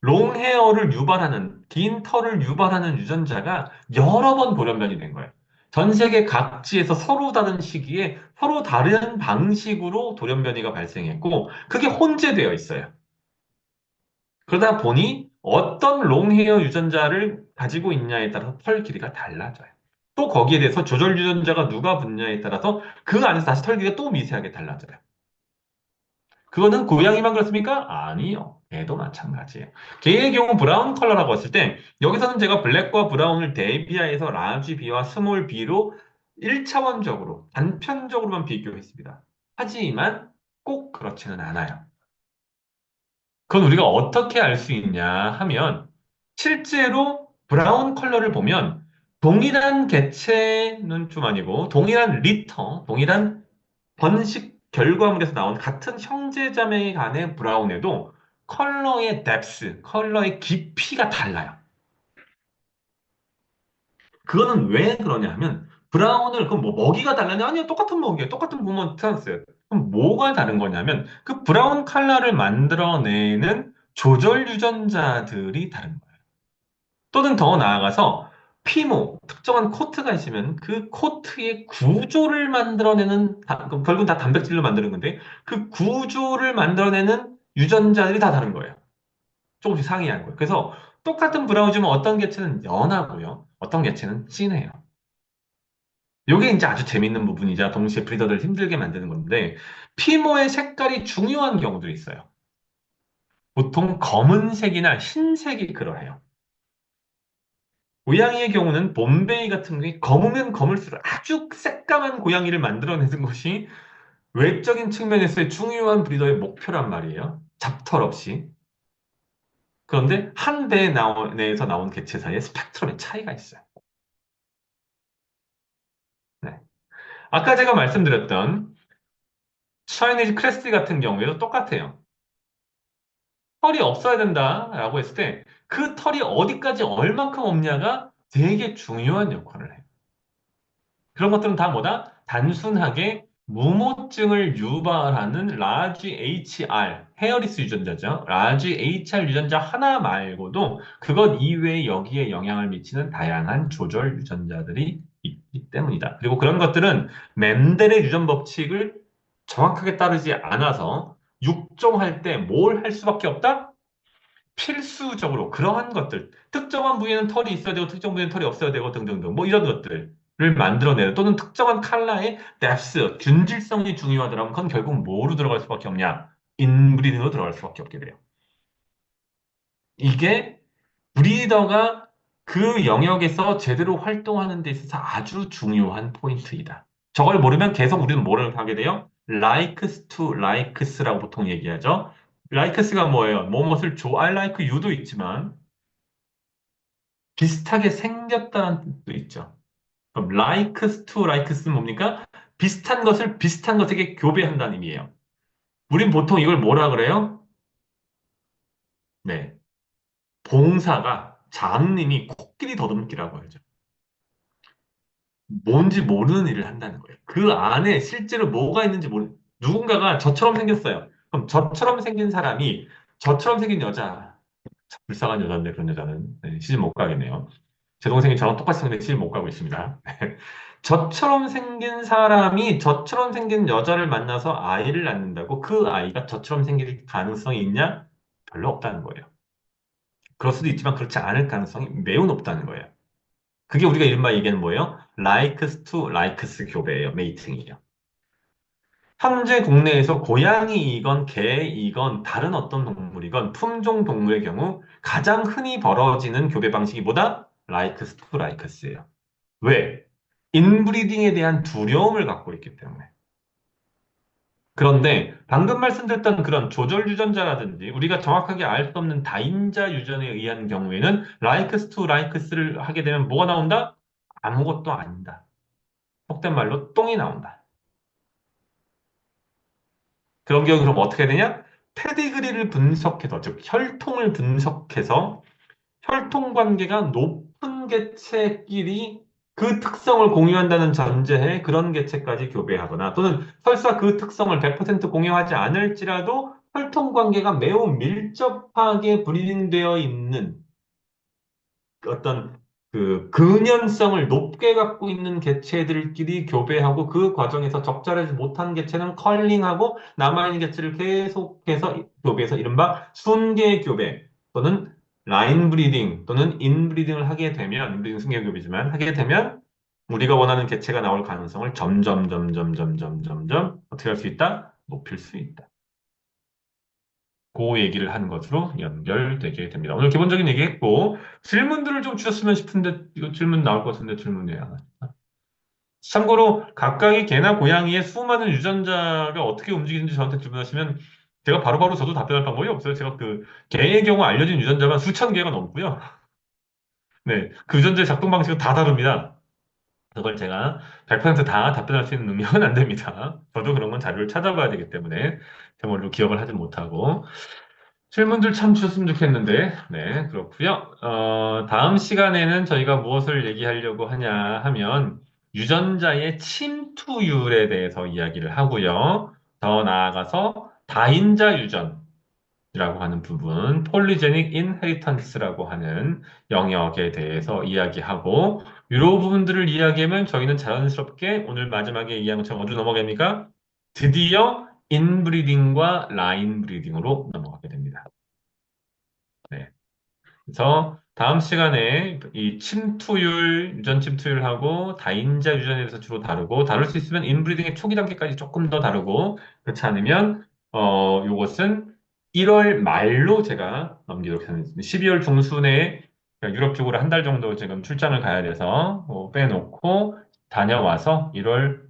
S1: 롱헤어를 유발하는, 긴 털을 유발하는 유전자가 여러 번 돌연변이 된 거예요. 전 세계 각지에서 서로 다른 시기에 서로 다른 방식으로 돌연변이가 발생했고, 그게 혼재되어 있어요. 그러다 보니 어떤 롱헤어 유전자를 가지고 있냐에 따라서 털 길이가 달라져요. 또 거기에 대해서 조절 유전자가 누가 붙냐에 따라서 그 안에서 다시 털 길이가 또 미세하게 달라져요. 그거는 고양이만 그렇습니까? 아니요. 개도 마찬가지예요. 개의 경우 브라운 컬러라고 했을 때 여기서는 제가 블랙과 브라운을 대비하여서 라지 B와 스몰 B로 1차원적으로 단편적으로만 비교했습니다. 하지만 꼭 그렇지는 않아요. 그건 우리가 어떻게 알 수 있냐 하면 실제로 브라운 컬러를 보면 동일한 개체는 좀 아니고 동일한 리터, 동일한 번식 결과물에서 나온 같은 형제자매 간의 브라운에도 컬러의 뎁스, 컬러의 깊이가 달라요. 그거는 왜 그러냐 하면 브라운을, 그럼 뭐 먹이가 달라냐? 아니요, 똑같은 먹이에요. 똑같은 부모 트라ンス. 그럼 뭐가 다른 거냐면 그 브라운 컬러를 만들어내는 조절 유전자들이 다른 거예요. 또는 더 나아가서 피모, 특정한 코트가 있으면 그 코트의 구조를 만들어내는, 그럼 결국은 다 단백질로 만드는 건데 그 구조를 만들어내는 유전자들이 다 다른 거예요. 조금씩 상이한 거예요. 그래서 똑같은 브라우지만 어떤 개체는 연하고요. 어떤 개체는 진해요. 이게 이제 아주 재밌는 부분이자 동시에 브리더를 힘들게 만드는 건데, 피모의 색깔이 중요한 경우도 있어요. 보통 검은색이나 흰색이 그러해요. 고양이의 경우는 봄베이 같은 게 검으면 검을수록 아주 새까만 고양이를 만들어내는 것이 외적인 측면에서의 중요한 브리더의 목표란 말이에요. 잡털 없이. 그런데 한 배 내에서 나온 개체 사이에 스펙트럼의 차이가 있어요. 네. 아까 제가 말씀드렸던 차이니즈 크레스티 같은 경우에도 똑같아요. 털이 없어야 된다라고 했을 때 그 털이 어디까지 얼만큼 없냐가 되게 중요한 역할을 해요. 그런 것들은 다 뭐다? 단순하게 무모증을 유발하는 라지 HR, 헤어리스 유전자죠. 라지 HR 유전자 하나 말고도 그것 이외에 여기에 영향을 미치는 다양한 조절 유전자들이 있기 때문이다. 그리고 그런 것들은 멘델의 유전 법칙을 정확하게 따르지 않아서 육종할 때 뭘 할 수밖에 없다? 필수적으로 그러한 것들, 특정한 부위에는 털이 있어야 되고 특정 부위에는 털이 없어야 되고 등등등 뭐 이런 것들을 만들어내는 또는 특정한 컬러의 뎁스, 균질성이 중요하더라면 그건 결국 뭐로 들어갈 수밖에 없냐? 인브리딩으로 들어갈 수밖에 없게 돼요. 이게 브리더가 그 영역에서 제대로 활동하는 데 있어서 아주 중요한 포인트이다. 저걸 모르면 계속 우리는 뭐를 하게 돼요? likes to likes라고 보통 얘기하죠. likes가 뭐예요? 뭐뭇을 I like you도 있지만 비슷하게 생겼다는 뜻도 있죠. 그럼 likes to likes는 뭡니까? 비슷한 것을 비슷한 것에게 교배한다는 의미예요. 우린 보통 이걸 뭐라 그래요? 네. 봉사가 장님이 코끼리 더듬기라고 하죠. 뭔지 모르는 일을 한다는 거예요. 그 안에 실제로 뭐가 있는지 모르는, 누군가가 저처럼 생겼어요. 그럼 저처럼 생긴 사람이 저처럼 생긴 여자, 참 불쌍한 여자인데 그런 여자는 네, 시집 못 가겠네요. 제 동생이 저랑 똑같이 생겼는데 시집 못 가고 있습니다. 저처럼 생긴 사람이 저처럼 생긴 여자를 만나서 아이를 낳는다고 그 아이가 저처럼 생길 가능성이 있냐? 별로 없다는 거예요. 그럴 수도 있지만 그렇지 않을 가능성이 매우 높다는 거예요. 그게 우리가 이른바 얘기하는 뭐예요? likes to likes 교배예요. 메이팅이에요. 현재 국내에서 고양이이건 개이건 다른 어떤 동물이건 품종 동물의 경우 가장 흔히 벌어지는 교배 방식이 뭐다? likes to likes예요. 왜? 인브리딩에 대한 두려움을 갖고 있기 때문에. 그런데 방금 말씀드렸던 그런 조절 유전자라든지 우리가 정확하게 알 수 없는 다인자 유전에 의한 경우에는 likes to likes를 하게 되면 뭐가 나온다? 아무것도 아니다. 속된 말로 똥이 나온다. 그런 경우 그럼 어떻게 되냐? 페디그리를 분석해서, 즉 혈통을 분석해서 혈통 관계가 높은 개체끼리 그 특성을 공유한다는 전제에 그런 개체까지 교배하거나 또는 설사 그 특성을 100% 공유하지 않을지라도 혈통 관계가 매우 밀접하게 브리딩되어 있는 어떤 그 근연성을 높게 갖고 있는 개체들끼리 교배하고 그 과정에서 적절하지 못한 개체는 컬링하고 남아있는 개체를 계속해서 교배해서 이른바 순계 교배 또는 라인 브리딩 또는 인브리딩을 하게 되면 인브리딩 순계 교배지만 하게 되면 우리가 원하는 개체가 나올 가능성을 점점 어떻게 할 수 있다? 높일 수 있다. 그 얘기를 하는 것으로 연결되게 됩니다. 오늘 기본적인 얘기했고 질문들을 좀 주셨으면 싶은데 이거 질문 나올 것 같은데 질문이 안 왔다. 참고로 각각의 개나 고양이의 수많은 유전자가 어떻게 움직이는지 저한테 질문하시면 제가 바로바로 저도 답변할 방법이 없어요. 제가 그 개의 경우 알려진 유전자가 수천 개가 넘고요. 네, 그 유전자의 작동 방식은 다 다릅니다. 그걸 제가 100%다 답변할 수 있는 능력은 안 됩니다. 저도 그런 건 자료를 찾아봐야 되기 때문에 제 머리로 기억을 하지 못하고 질문들 참 주셨으면 좋겠는데, 네, 그렇고요. 다음 시간에는 저희가 무엇을 얘기하려고 하냐 하면, 유전자의 침투율에 대해서 이야기를 하고요. 더 나아가서 다인자 유전이라고 하는 부분, 폴리제닉 인헤리턴스라고 하는 영역에 대해서 이야기하고, 이 부분들을 이야기하면 저희는 자연스럽게 오늘 마지막에 이야기한 것처럼 어디로 넘어갑니까? 드디어 인브리딩과 라인 브리딩으로 넘어가게 됩니다. 네. 그래서 다음 시간에 이 침투율, 유전 침투율하고 다인자 유전에 대해서 주로 다루고, 다룰 수 있으면 인브리딩의 초기 단계까지 조금 더 다루고, 그렇지 않으면, 요것은 1월 말로 제가 넘기도록 하겠습니다. 12월 중순에 그러니까 유럽 쪽으로 한 달 정도 지금 출장을 가야 돼서 빼놓고 다녀와서 1월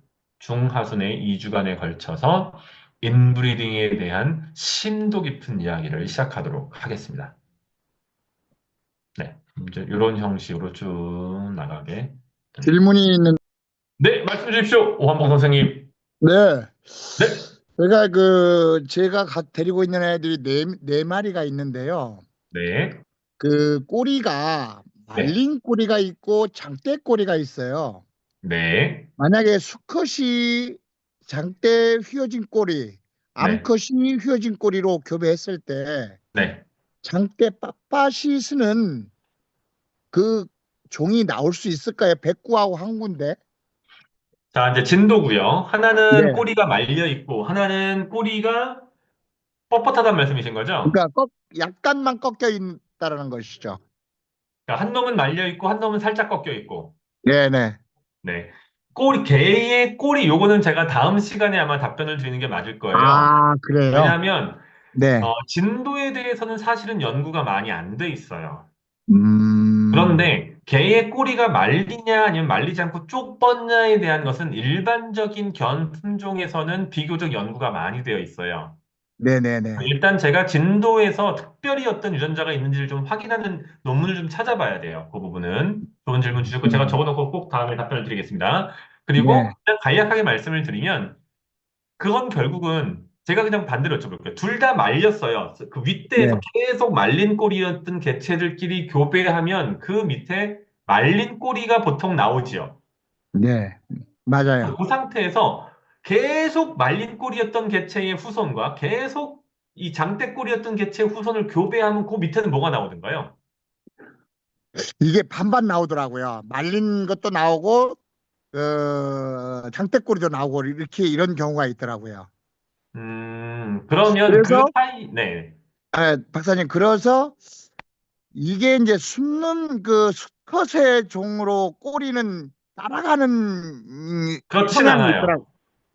S1: 중하순에 2주간에 걸쳐서 인브리딩에 대한 심도 깊은 이야기를 시작하도록 하겠습니다. 네, 이제 이런 형식으로 쭉 나가게 됩니다.
S2: 질문이 있는.
S1: 네, 말씀 주십시오, 오한봉 선생님.
S2: 네.
S1: 네,
S2: 제가 데리고 있는 애들이 네 마리가 있는데요.
S1: 네,
S2: 꼬리가
S1: 네,
S2: 말린 꼬리가 있고 장대 꼬리가 있어요.
S1: 네,
S2: 만약에 수컷이 장대 휘어진 꼬리,
S1: 네,
S2: 암컷이 휘어진 꼬리로 교배했을 때
S1: 네.
S2: 장대 빠빠시스는 그 종이 나올 수 있을까요? 백구하고 항구인데.
S1: 자, 이제 진도고요. 하나는
S2: 네.
S1: 꼬리가 말려 있고, 하나는 꼬리가 뻣뻣하다는 말씀이신 거죠?
S2: 그러니까 약간만 꺾여 있다라는 것이죠.
S1: 그러니까 한 놈은 말려 있고, 한 놈은 살짝 꺾여 있고.
S2: 네네.
S1: 네. 개의 꼬리, 요거는 제가 다음 시간에 아마 답변을 드리는 게 맞을 거예요.
S2: 아, 그래요?
S1: 왜냐하면,
S2: 네.
S1: 진도에 대해서는 사실은 연구가 많이 안 돼 있어요.
S2: 음,
S1: 그런데 개의 꼬리가 말리냐 아니면 말리지 않고 쪽 뻗냐에 대한 것은 일반적인 견 품종에서는 비교적 연구가 많이 되어 있어요.
S2: 네네네.
S1: 일단 제가 진도에서 특별히 어떤 유전자가 있는지를 좀 확인하는 논문을 좀 찾아봐야 돼요. 그 부분은. 좋은 질문 주셨고 제가
S2: 음,
S1: 적어놓고 꼭 다음에 답변을 드리겠습니다. 그리고
S2: 네,
S1: 그냥 간략하게 말씀을 드리면 그건 결국은 제가 그냥 반대로 여쭤볼게요. 둘 다 말렸어요. 그 윗대에서
S2: 네,
S1: 계속 말린 꼬리였던 개체들끼리 교배하면 그 밑에 말린 꼬리가 보통 나오지요.
S2: 네. 맞아요.
S1: 그 상태에서 계속 말린 꼬리였던 개체의 후손과 계속 이 장대 꼬리였던 개체의 후손을 교배하면 그 밑에는 뭐가 나오던가요?
S2: 이게 반반 나오더라고요. 말린 것도 나오고, 장대꼬리도 나오고, 이런 경우가 있더라고요.
S1: 그러면 그
S2: 그래서,
S1: 사이, 네.
S2: 박사님, 그래서 이게 이제 숨는 수컷의 종으로 꼬리는 따라가는
S1: 그렇진
S2: 성향이
S1: 않아요.
S2: 있더라고요.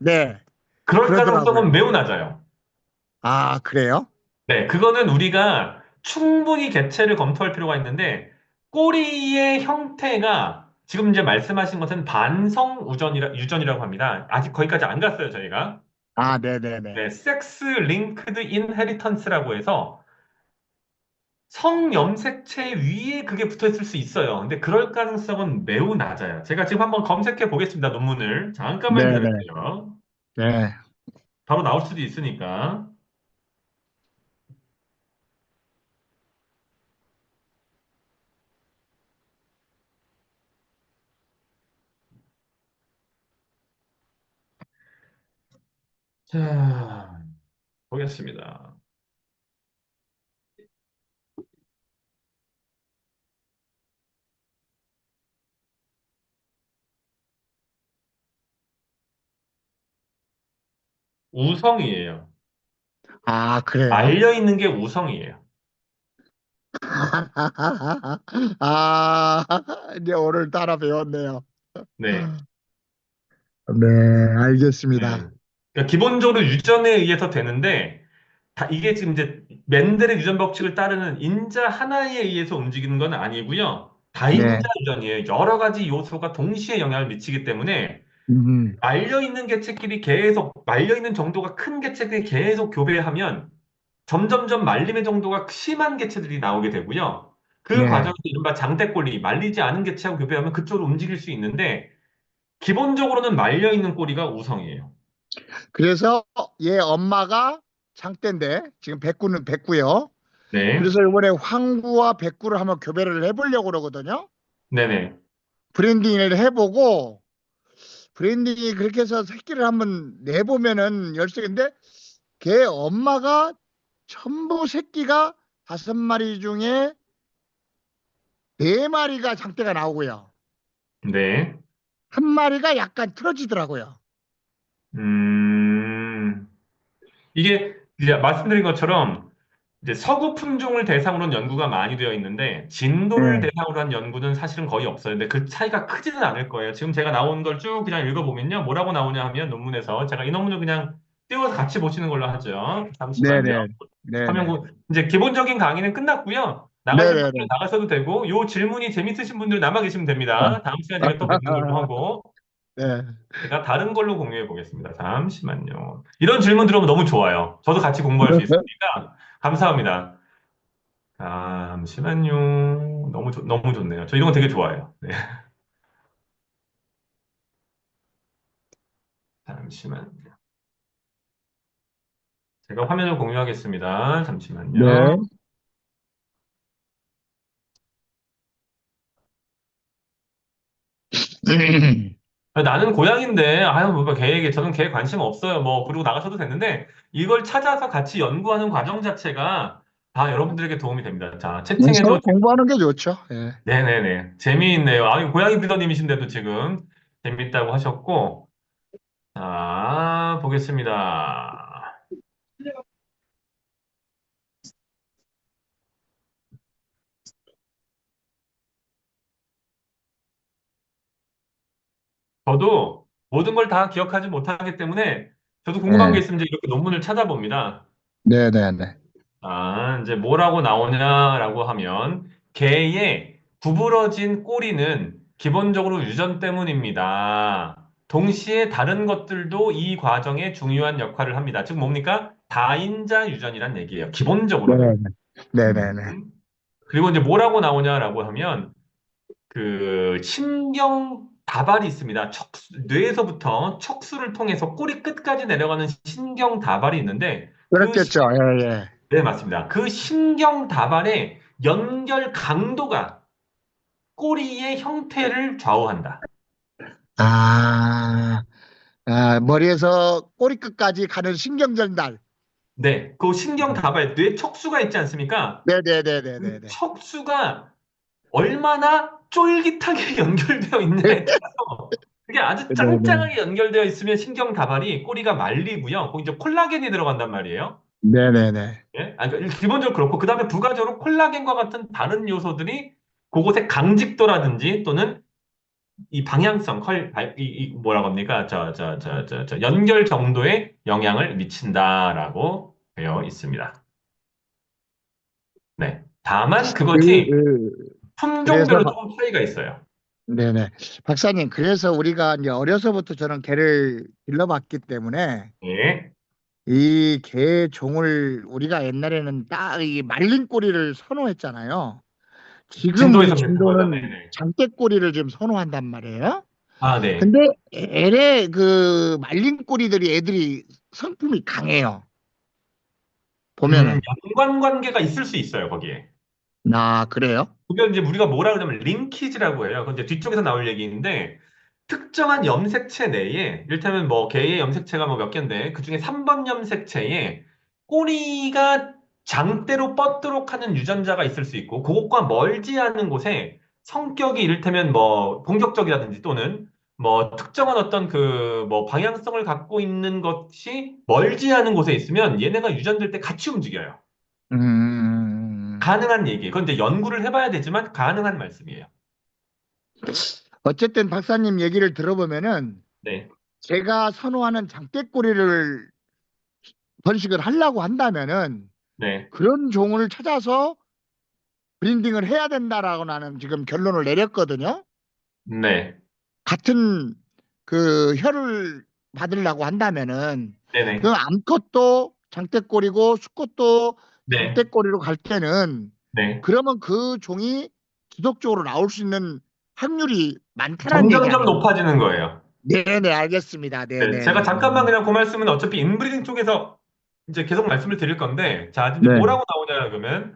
S2: 네,
S1: 그럴
S2: 그러더라고요.
S1: 가능성은 매우 낮아요.
S2: 아, 그래요?
S1: 네, 그거는 우리가 충분히 개체를 검토할 필요가 있는데, 꼬리의 형태가 지금 이제 말씀하신 것은 유전이라고 합니다. 아직 거기까지 안 갔어요, 저희가.
S2: 아, 네네네.
S1: 네, 섹스 링크드 인헤리턴스라고 해서 성염색체 위에 그게 붙어 있을 수 있어요. 근데 그럴 가능성은 매우 낮아요. 제가 지금 한번 검색해 보겠습니다, 논문을. 잠깐만
S2: 네네.
S1: 기다려주세요.
S2: 네.
S1: 바로 나올 수도 있으니까. 자, 보겠습니다. 우성이에요.
S2: 아, 그래요?
S1: 말려 있는 게 우성이에요.
S2: 아, 이제 오늘 따라 배웠네요.
S1: 네.
S2: 네, 알겠습니다.
S1: 음. 그러니까 기본적으로 유전에 의해서 되는데, 이게 지금 이제 맨델의 유전 법칙을 따르는 인자 하나에 의해서 움직이는 건 아니고요.
S2: 네.
S1: 다인자 유전이에요. 여러 가지 요소가 동시에 영향을 미치기 때문에
S2: 음,
S1: 말려 있는 개체끼리 계속 말려 있는 정도가 큰 개체끼리 계속 교배하면 점점점 말림의 정도가 심한 개체들이 나오게 되고요. 그
S2: 네.
S1: 과정에서 이른바 장대꼬리, 말리지 않은 개체하고 교배하면 그쪽으로 움직일 수 있는데 기본적으로는 말려 있는 꼬리가 우성이에요.
S2: 그래서 얘 엄마가 장대인데 지금 백구는 백구요.
S1: 네,
S2: 그래서 이번에 황구와 백구를 한번 교배를 해보려고 그러거든요.
S1: 네네,
S2: 브랜딩을 해보고 브랜딩이 그렇게 해서 새끼를 한번 내보면은 열쇠인데 걔 엄마가 전부 새끼가 5마리 중에 4마리가 장대가 나오고요.
S1: 네.
S2: 한 마리가 약간 틀어지더라고요.
S1: 음, 이게 이제 말씀드린 것처럼 이제 서구 품종을 대상으로 한 연구가 많이 되어 있는데 진도를
S2: 네,
S1: 대상으로 한 연구는 사실은 거의 없어요. 근데 그 차이가 크지는 않을 거예요. 지금 제가 나온 걸 쭉 그냥 읽어보면요. 뭐라고 나오냐 하면 논문에서 제가 이 논문을 그냥 띄워서 같이 보시는 걸로 하죠. 잠시만요.
S2: 네네, 네네,
S1: 이제 기본적인 강의는 끝났고요. 나가실 분들은
S2: 네네네.
S1: 나가셔도 되고 요 질문이 재밌으신 분들은 남아 계시면 됩니다. 다음 시간에 제가 또 뵙는 걸로 하고
S2: 네.
S1: 제가 다른 걸로 공유해 보겠습니다. 잠시만요. 이런 질문 들어보면 너무 좋아요. 저도 같이 공부할 수 있으니까 감사합니다. 잠시만요. 너무 좋네요. 저 이런 거 되게 좋아해요. 네, 잠시만요. 제가 화면을 공유하겠습니다. 잠시만요.
S2: 네.
S1: 나는 고양인데, 아유, 뭐, 저는 개에 관심 없어요. 뭐, 그러고 나가셔도 됐는데, 이걸 찾아서 같이 연구하는 과정 자체가 다 여러분들에게 도움이 됩니다. 자,
S2: 서로
S1: 채팅에도,
S2: 공부하는 게 좋죠. 예.
S1: 네네네. 재미있네요. 아유, 고양이 브리더님이신데도 지금 재밌다고 하셨고, 자, 보겠습니다. 저도 모든 걸 다 기억하지 못하기 때문에, 저도 궁금한 게
S2: 네.
S1: 있으면 이제 이렇게 논문을 찾아봅니다.
S2: 네네네.
S1: 이제 뭐라고 나오냐라고 하면, 개의 구부러진 꼬리는 기본적으로 유전 때문입니다. 동시에 다른 것들도 이 과정에 중요한 역할을 합니다. 즉 뭡니까? 다인자 유전이란 얘기예요. 기본적으로는.
S2: 네네. 네네네.
S1: 음. 그리고 이제 뭐라고 나오냐라고 하면, 그 신경 다발이 있습니다. 뇌에서부터 척수를 통해서 꼬리 끝까지 내려가는 신경 다발이 있는데,
S2: 그렇겠죠. 예, 예.
S1: 네, 맞습니다. 그 신경 다발의 연결 강도가 꼬리의 형태를 좌우한다.
S2: 아, 머리에서 꼬리끝까지 가는 신경전달.
S1: 네, 그 신경 다발, 뇌 척수가 있지 않습니까? 그
S2: 네네네네네네.
S1: 척수가 얼마나 쫄깃하게 연결되어 있느냐에 따라서 그게 아주
S2: 네네.
S1: 짱짱하게 연결되어 있으면 신경 다발이 꼬리가 말리고요. 거기 이제 콜라겐이 들어간단 말이에요.
S2: 네네네.
S1: 예? 그러니까 기본적으로 그렇고 그다음에 부가적으로 콜라겐과 같은 다른 요소들이 그곳의 강직도라든지 또는 이 방향성, 뭐라고 합니까? 연결 정도에 영향을 미친다라고 되어 있습니다. 네. 다만
S2: 그,
S1: 그것이
S2: 그래서,
S1: 품종별로 조금 차이가 있어요.
S2: 네네. 박사님, 그래서 우리가 이제 어려서부터 저는 개를 길러봤기 때문에
S1: 예.
S2: 이 개 종을 우리가 옛날에는 딱 이 말린 꼬리를 선호했잖아요. 지금 우리
S1: 진도에서 비슷한 거죠.
S2: 진도는
S1: 네네.
S2: 장대 꼬리를 좀 선호한단 말이에요.
S1: 아, 네.
S2: 근데 애래 그 말린 꼬리들이 애들이 성품이 강해요. 보면은.
S1: 연관관계가 있을 수 있어요, 거기에.
S2: 그래요?
S1: 그게 이제 우리가 뭐라 그러냐면 링키지라고 해요. 그건 이제 뒤쪽에서 나올 얘기인데 특정한 염색체 내에 이를테면 뭐 개의 염색체가 뭐 몇 개인데 그중에 3번 염색체에 꼬리가 장대로 뻗도록 하는 유전자가 있을 수 있고 그것과 멀지 않은 곳에 성격이 이를테면 뭐 공격적이라든지 또는 뭐 특정한 어떤 그 뭐 방향성을 갖고 있는 것이 멀지 않은 곳에 있으면 얘네가 유전될 때 같이 움직여요.
S2: 음,
S1: 가능한 얘기. 그건 이제 연구를 해봐야 되지만 가능한 말씀이에요.
S2: 어쨌든 박사님 얘기를 들어보면은
S1: 네,
S2: 제가 선호하는 장대꼬리를 번식을 하려고 한다면은
S1: 네,
S2: 그런 종을 찾아서 브리딩을 해야 된다라고 나는 지금 결론을 내렸거든요.
S1: 네,
S2: 같은 그 혀를 받으려고 한다면은 그
S1: 네네,
S2: 암컷도 장대꼬리고 수컷도
S1: 네,
S2: 장대꼬리로 갈 때는
S1: 네.
S2: 그러면 그 종이 지속적으로 나올 수 있는 확률이 많다는 얘기
S1: 점점점
S2: 아니에요?
S1: 높아지는 거예요.
S2: 네네 알겠습니다.
S1: 네, 제가
S2: 네네네.
S1: 잠깐만 그냥 그 말씀은 어차피 인브리딩 쪽에서 이제 계속 말씀을 드릴 건데, 자, 이제
S2: 네.
S1: 뭐라고 나오냐 그러면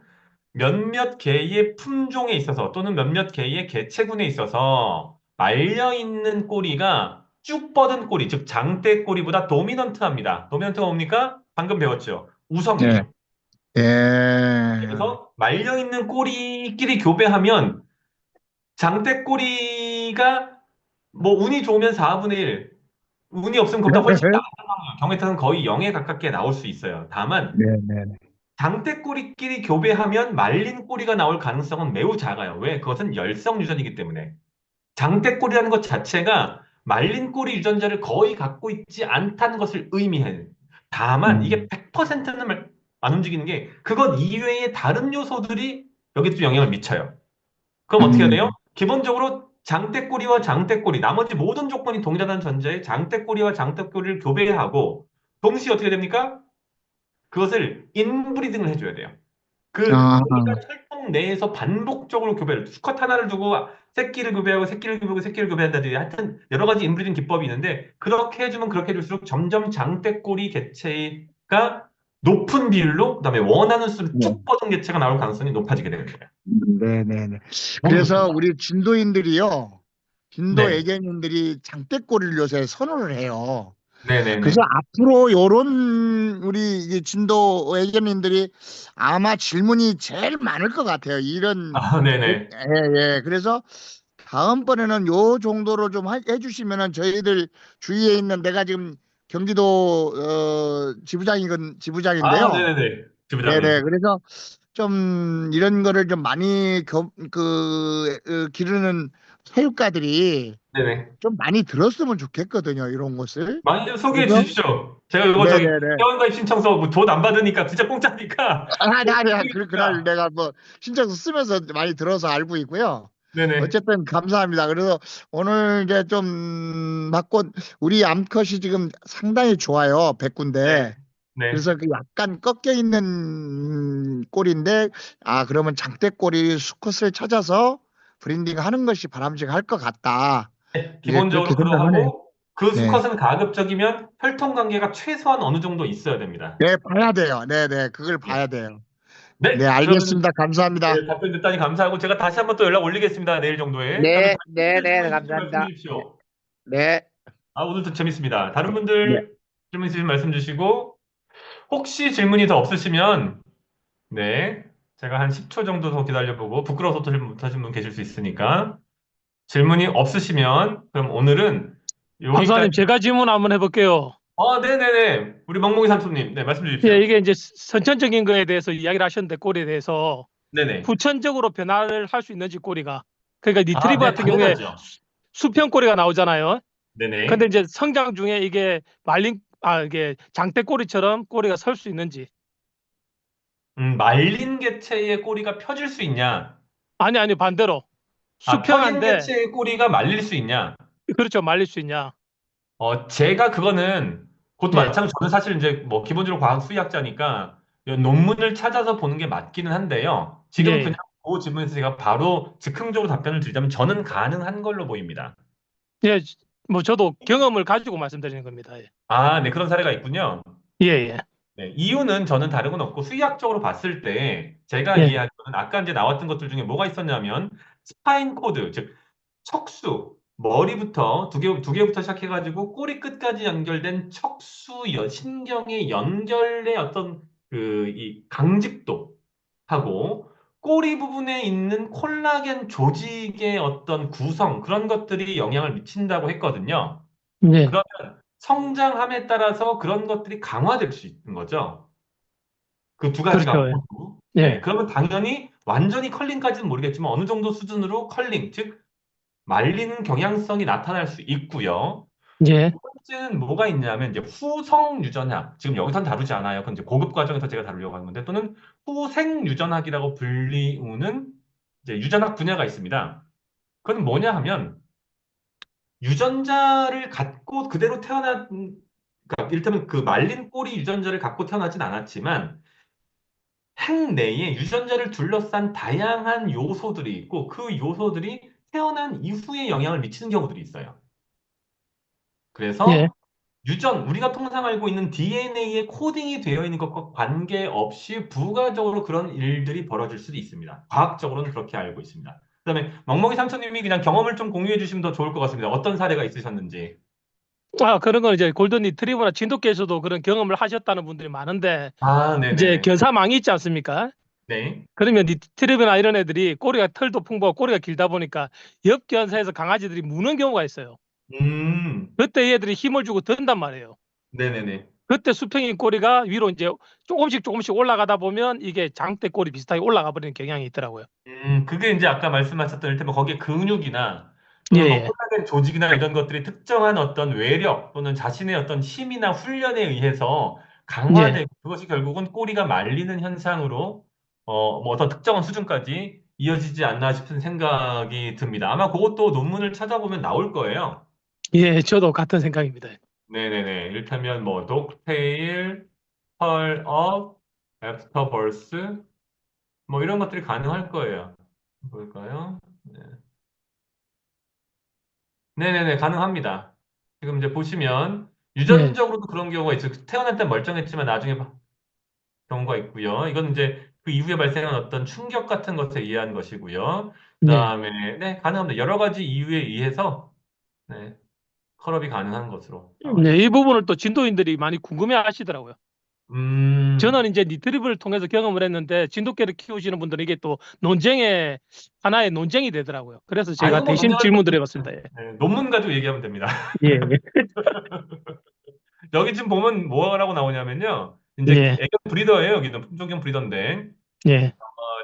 S1: 몇몇 개의 품종에 있어서 또는 몇몇 개의 개체군에 있어서 말려 있는 꼬리가 쭉 뻗은 꼬리, 즉 장대 꼬리보다 도미넌트합니다. 도미넌트가 뭡니까? 방금 배웠죠.
S2: 네.
S1: 우성이에요.
S2: 예.
S1: 그래서 말려 있는 꼬리끼리 교배하면 장대 꼬리가 뭐 운이 좋으면 4분의 1, 운이 없으면 그보다 훨씬 낮은 확률, 경우에 따라서는 거의 0에 가깝게 나올 수 있어요. 다만
S2: 네, 네, 네.
S1: 장대 꼬리끼리 교배하면 말린 꼬리가 나올 가능성은 매우 작아요. 왜? 그것은 열성 유전이기 때문에. 장대꼬리라는 것 자체가 말린 꼬리 유전자를 거의 갖고 있지 않다는 것을 의미해요. 다만 이게
S2: 음.
S1: 100%는 안 움직이는 게 그것 이외의 다른 요소들이 여기에 또 영향을 미쳐요. 그럼 어떻게 해야 돼요?
S2: 음.
S1: 기본적으로 장대꼬리와 장대꼬리, 나머지 모든 조건이 동일하다는 전제에 장대꼬리와 장대꼬리를 교배하고 동시에 어떻게 됩니까? 그것을 인브리딩을 해줘야 돼요. 그
S2: 아,
S1: 고기가 철통 내에서 반복적으로 교배를 수컷 하나를 두고 새끼를 교배하고 새끼를 교배하고 새끼를 교배한다든지 하여튼 여러 가지 인브리딩 기법이 있는데 그렇게 해주면 그렇게 해줄수록 점점 장대꼬리 개체가 높은 비율로 그다음에 원하는 수를
S2: 네.
S1: 쭉 뻗은 개체가 나올 가능성이 높아지게 되는 거예요.
S2: 네, 네, 네.
S1: 너무
S2: 그래서
S1: 좋습니다.
S2: 우리 진도인들이요, 진도
S1: 네,
S2: 애견인들이 장대꼬리를 요새 선호를 해요. 그래서
S1: 네네네.
S2: 앞으로 요런 우리 이게 진도 애견인들이 아마 질문이 제일 많을 것 같아요. 이런,
S1: 아, 네네.
S2: 예, 예. 그래서 다음번에는 요 정도로 좀 해주시면은 저희들 주위에 있는 내가 지금 경기도
S1: 아,
S2: 지부장인데요.
S1: 네네네. 지부장님.
S2: 네네. 그래서 좀 이런 거를 좀 많이 기르는 사육가들이
S1: 네네.
S2: 좀 많이 들었으면 좋겠거든요. 이런 것을.
S1: 많이 좀 소개해
S2: 그래서
S1: 주십시오. 제가 이거 저기
S2: 네네네.
S1: 회원가입 신청서 뭐 돈 안 받으니까 진짜 공짜니까
S2: 아니야. 그날
S1: 소개해주십니다.
S2: 내가 뭐 신청서 쓰면서 많이 들어서 알고 있고요.
S1: 네네.
S2: 어쨌든 감사합니다. 그래서 오늘 이제 좀 맞고 우리 암컷이 지금 상당히 좋아요.
S1: 네.
S2: 100군데.
S1: 네.
S2: 그래서 그 약간 꺾여 있는 꼴인데 그러면 장대꼬리 수컷을 찾아서 브리딩 하는 것이 바람직할 것 같다. 이제
S1: 기본적으로
S2: 그렇게 생각하네요.
S1: 그러하고 그
S2: 네.
S1: 수컷은 가급적이면 혈통 관계가 최소한 어느 정도 있어야 됩니다.
S2: 네, 봐야 돼요. 네, 네. 그걸
S1: 네.
S2: 봐야 돼요. 네,
S1: 네. 그러면
S2: 알겠습니다. 감사합니다.
S1: 답변 듣다니 감사하고 제가 다시 한번 또 연락 올리겠습니다. 내일 정도에. 다음에
S2: 네,
S1: 다른
S2: 네,
S1: 분들
S2: 네.
S1: 질문 있으시면 말씀
S2: 감사합니다. 네.
S1: 주십시오.
S2: 네.
S1: 아, 오늘도 재밌습니다. 다른
S2: 네.
S1: 분들 질문 있으시면 말씀 주시고 혹시 질문이 더 없으시면 네. 제가 한 10초 정도 더 기다려보고 부끄러워서 또 질문 못하신 분 계실 수 있으니까 질문이 없으시면 그럼 오늘은 여기까지.
S3: 박사님, 제가 질문 한번 해볼게요.
S1: 네네네. 우리 멍멍이 삼촌님. 네, 말씀
S3: 예,
S1: 주십시오.
S3: 이게 이제 선천적인 거에 대해서 이야기를 하셨는데, 꼬리에 대해서
S1: 네네.
S3: 후천적으로 변화를 할 수 있는지, 꼬리가. 그러니까
S1: 아,
S3: 리트리버
S1: 네,
S3: 같은 경우에
S1: 당연하죠.
S3: 수평 꼬리가 나오잖아요. 근데
S1: 네네.
S3: 이제 성장 중에 이게 이게 장대 꼬리처럼 꼬리가 설 수 있는지.
S1: 말린 개체의 꼬리가 펴질 수 있냐?
S3: 아니, 반대로.
S1: 펴진
S3: 수평한데,
S1: 개체의 꼬리가 말릴 수 있냐?
S3: 그렇죠. 말릴 수 있냐.
S1: 제가 그거는 그것도
S3: 예,
S1: 마찬가지로 저는 사실 이제 뭐 기본적으로 과학 수의학자니까 논문을 찾아서 보는 게 맞기는 한데요.
S3: 예,
S1: 지금 그냥
S3: 예.
S1: 그 질문에서 제가 바로 즉흥적으로 답변을 드리자면 저는 가능한 걸로 보입니다.
S3: 예, 뭐 저도 경험을 가지고 말씀드리는 겁니다. 예,
S1: 아, 네, 그런 사례가 있군요.
S3: 예, 예.
S1: 네, 이유는 저는 다른 건 없고 수의학적으로 봤을 때 제가
S3: 예,
S1: 이해하기로는 아까 이제 나왔던 것들 중에 뭐가 있었냐면 스파인 코드, 즉 척수, 머리부터 두 개부터 시작해가지고 꼬리 끝까지 연결된 척수 신경의 연결의 어떤 그 이 강직도하고 꼬리 부분에 있는 콜라겐 조직의 어떤 구성 그런 것들이 영향을 미친다고 했거든요.
S3: 예.
S1: 그러면 성장함에 따라서 그런 것들이 강화될 수 있는 거죠. 그 두 가지가
S3: 그렇죠. 예.
S1: 모두. 네,
S3: 예.
S1: 그러면 당연히 완전히 컬링까지는 모르겠지만 어느 정도 수준으로 컬링, 즉 말리는 경향성이 나타날 수 있고요.
S3: 예.
S1: 두 번째는 뭐가 있냐면 이제 후성 유전학. 지금 여기선 다루지 않아요. 그건 이제 고급 과정에서 제가 다루려고 하는 건데 또는 후생 유전학이라고 불리우는 이제 유전학 분야가 있습니다. 그건 뭐냐 하면 유전자를 갖고 그대로 태어난 그러니까 이를테면 그 말린 꼬리 유전자를 갖고 태어나진 않았지만 핵 내에 유전자를 둘러싼 다양한 요소들이 있고 그 요소들이 태어난 이후에 영향을 미치는 경우들이 있어요.
S3: 예.
S1: 그래서 우리가 통상 알고 있는 DNA에 코딩이 되어 있는 것과 관계없이 부가적으로 그런 일들이 벌어질 수도 있습니다. 과학적으로는 그렇게 알고 있습니다. 그다음에 멍멍이 삼촌님이 그냥 경험을 좀 공유해 주시면 더 좋을 것 같습니다. 어떤 사례가 있으셨는지.
S3: 그런 건 이제 골든 리트리버나 진돗개에서도 그런 경험을 하셨다는 분들이 많은데,
S1: 아,
S3: 이제
S1: 네네네.
S3: 견사망이 있지 않습니까?
S1: 네.
S3: 그러면 리트리버나 이런 애들이 꼬리가 털도 풍부하고 꼬리가 길다 보니까 옆 견사에서 강아지들이 무는 경우가 있어요.
S1: 음,
S3: 그때 얘들이 힘을 주고 든단 말이에요.
S1: 네네네.
S3: 그때 수평인 꼬리가 위로 이제 조금씩 올라가다 보면 이게 장대 꼬리 비슷하게 올라가 버리는 경향이 있더라고요.
S1: 그게 이제 아까 말씀하셨던 이를테면 거기에 근육이나
S3: 예,
S1: 또는 뭐
S3: 예,
S1: 콜라겐 조직이나 이런 것들이 특정한 어떤 외력 또는 자신의 어떤 힘이나 훈련에 의해서
S3: 예,
S1: 강화되고 그것이 결국은 꼬리가 말리는 현상으로 뭐 어떤 특정한 수준까지 이어지지 않나 싶은 생각이 듭니다. 아마 그것도 논문을 찾아보면 나올 거예요.
S3: 예, 저도 같은 생각입니다.
S1: 네네네. 이를테면 뭐 독테일, 펄업, 애프터버스 뭐 이런 것들이 가능할 거예요. 볼까요? 네. 네네네, 가능합니다. 지금 이제 보시면
S3: 예,
S1: 유전적으로도 그런 경우가 있어요. 태어날 때 멀쩡했지만 나중에 경우가 있고요. 이건 이제 그 이후에 발생한 어떤 충격 같은 것에 의한 것이고요.
S3: 예.
S1: 그다음에 네, 가능합니다. 여러 가지 이유에 의해서 네, 컬업이 가능한 것으로 나와
S3: 네, 이
S1: 있습니다.
S3: 부분을 또 진도인들이 많이 궁금해 하시더라고요. 저는
S1: 음,
S3: 이제 리트리버를 통해서 경험을 했는데 진돗개를 키우시는 분들은 이게 또 하나의 논쟁이 되더라고요. 그래서
S1: 아
S3: 제가
S1: 이거 뭐
S3: 대신
S1: 논쟁할 것도
S3: 질문드려 봤습니다.
S1: 없어요.
S3: 예.
S1: 네, 논문 가지고 얘기하면 됩니다.
S3: 예,
S1: 여기 지금 보면 뭐라고 나오냐면요. 이제
S3: 예,
S1: 애견 브리더예요. 여기는 품종견 브리더인데.
S3: 예,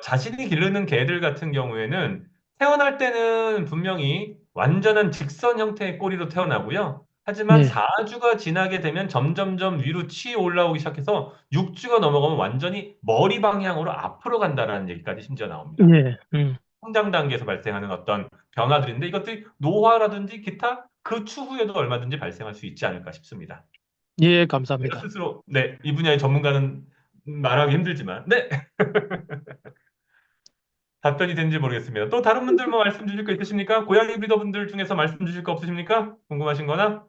S1: 자신이 기르는 개들 같은 경우에는 태어날 때는 분명히 완전한 직선 형태의 꼬리로 태어나고요. 하지만
S3: 예,
S1: 4주가 지나게 되면 점점점 위로 치어 올라오기 시작해서 6주가 넘어가면 완전히 머리 방향으로 앞으로 간다라는 얘기까지 심지어 나옵니다.
S3: 예,
S1: 성장 단계에서 발생하는 어떤 변화들인데 이것들이 노화라든지 기타 그 추후에도 얼마든지 발생할 수 있지 않을까 싶습니다.
S3: 예,
S1: 제가
S3: 감사합니다.
S1: 스스로 네, 이 분야의 전문가는 말하기 힘들지만 네, 답변이 되는지 모르겠습니다. 또 다른 분들 뭐 말씀 주실 거 있으십니까? 고양이 브리더분들 중에서 말씀 주실 거 없으십니까? 궁금하신 거나?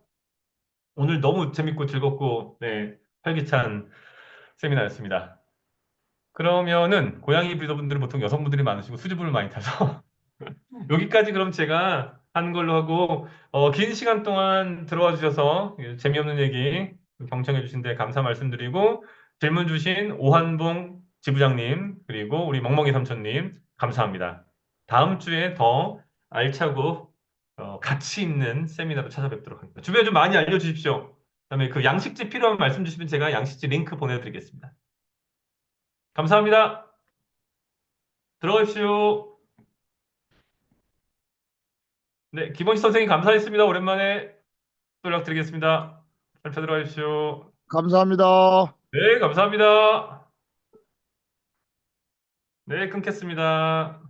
S1: 오늘 너무 재밌고 즐겁고, 네, 활기찬 세미나였습니다. 그러면은, 고양이 브리더분들은 보통 여성분들이 많으시고 수줍음을 많이 타서, 여기까지 그럼 제가 하는 걸로 하고, 긴 시간 동안 들어와 주셔서 재미없는 얘기 경청해 주신 데 감사 말씀드리고, 질문 주신 오한봉 지부장님, 그리고 우리 멍멍이 삼촌님, 감사합니다. 다음 주에 더 알차고, 가치 있는 세미나로 찾아뵙도록 하겠습니다. 주변에 좀 많이 알려주십시오. 그다음에 그 양식지 필요하면 말씀 주시면 제가 양식지 링크 보내드리겠습니다. 감사합니다. 들어가십시오. 네, 김원식 선생님 감사했습니다. 오랜만에 또 연락드리겠습니다. 잘 들어가십시오.
S2: 감사합니다.
S1: 네, 감사합니다. 네, 끊겠습니다.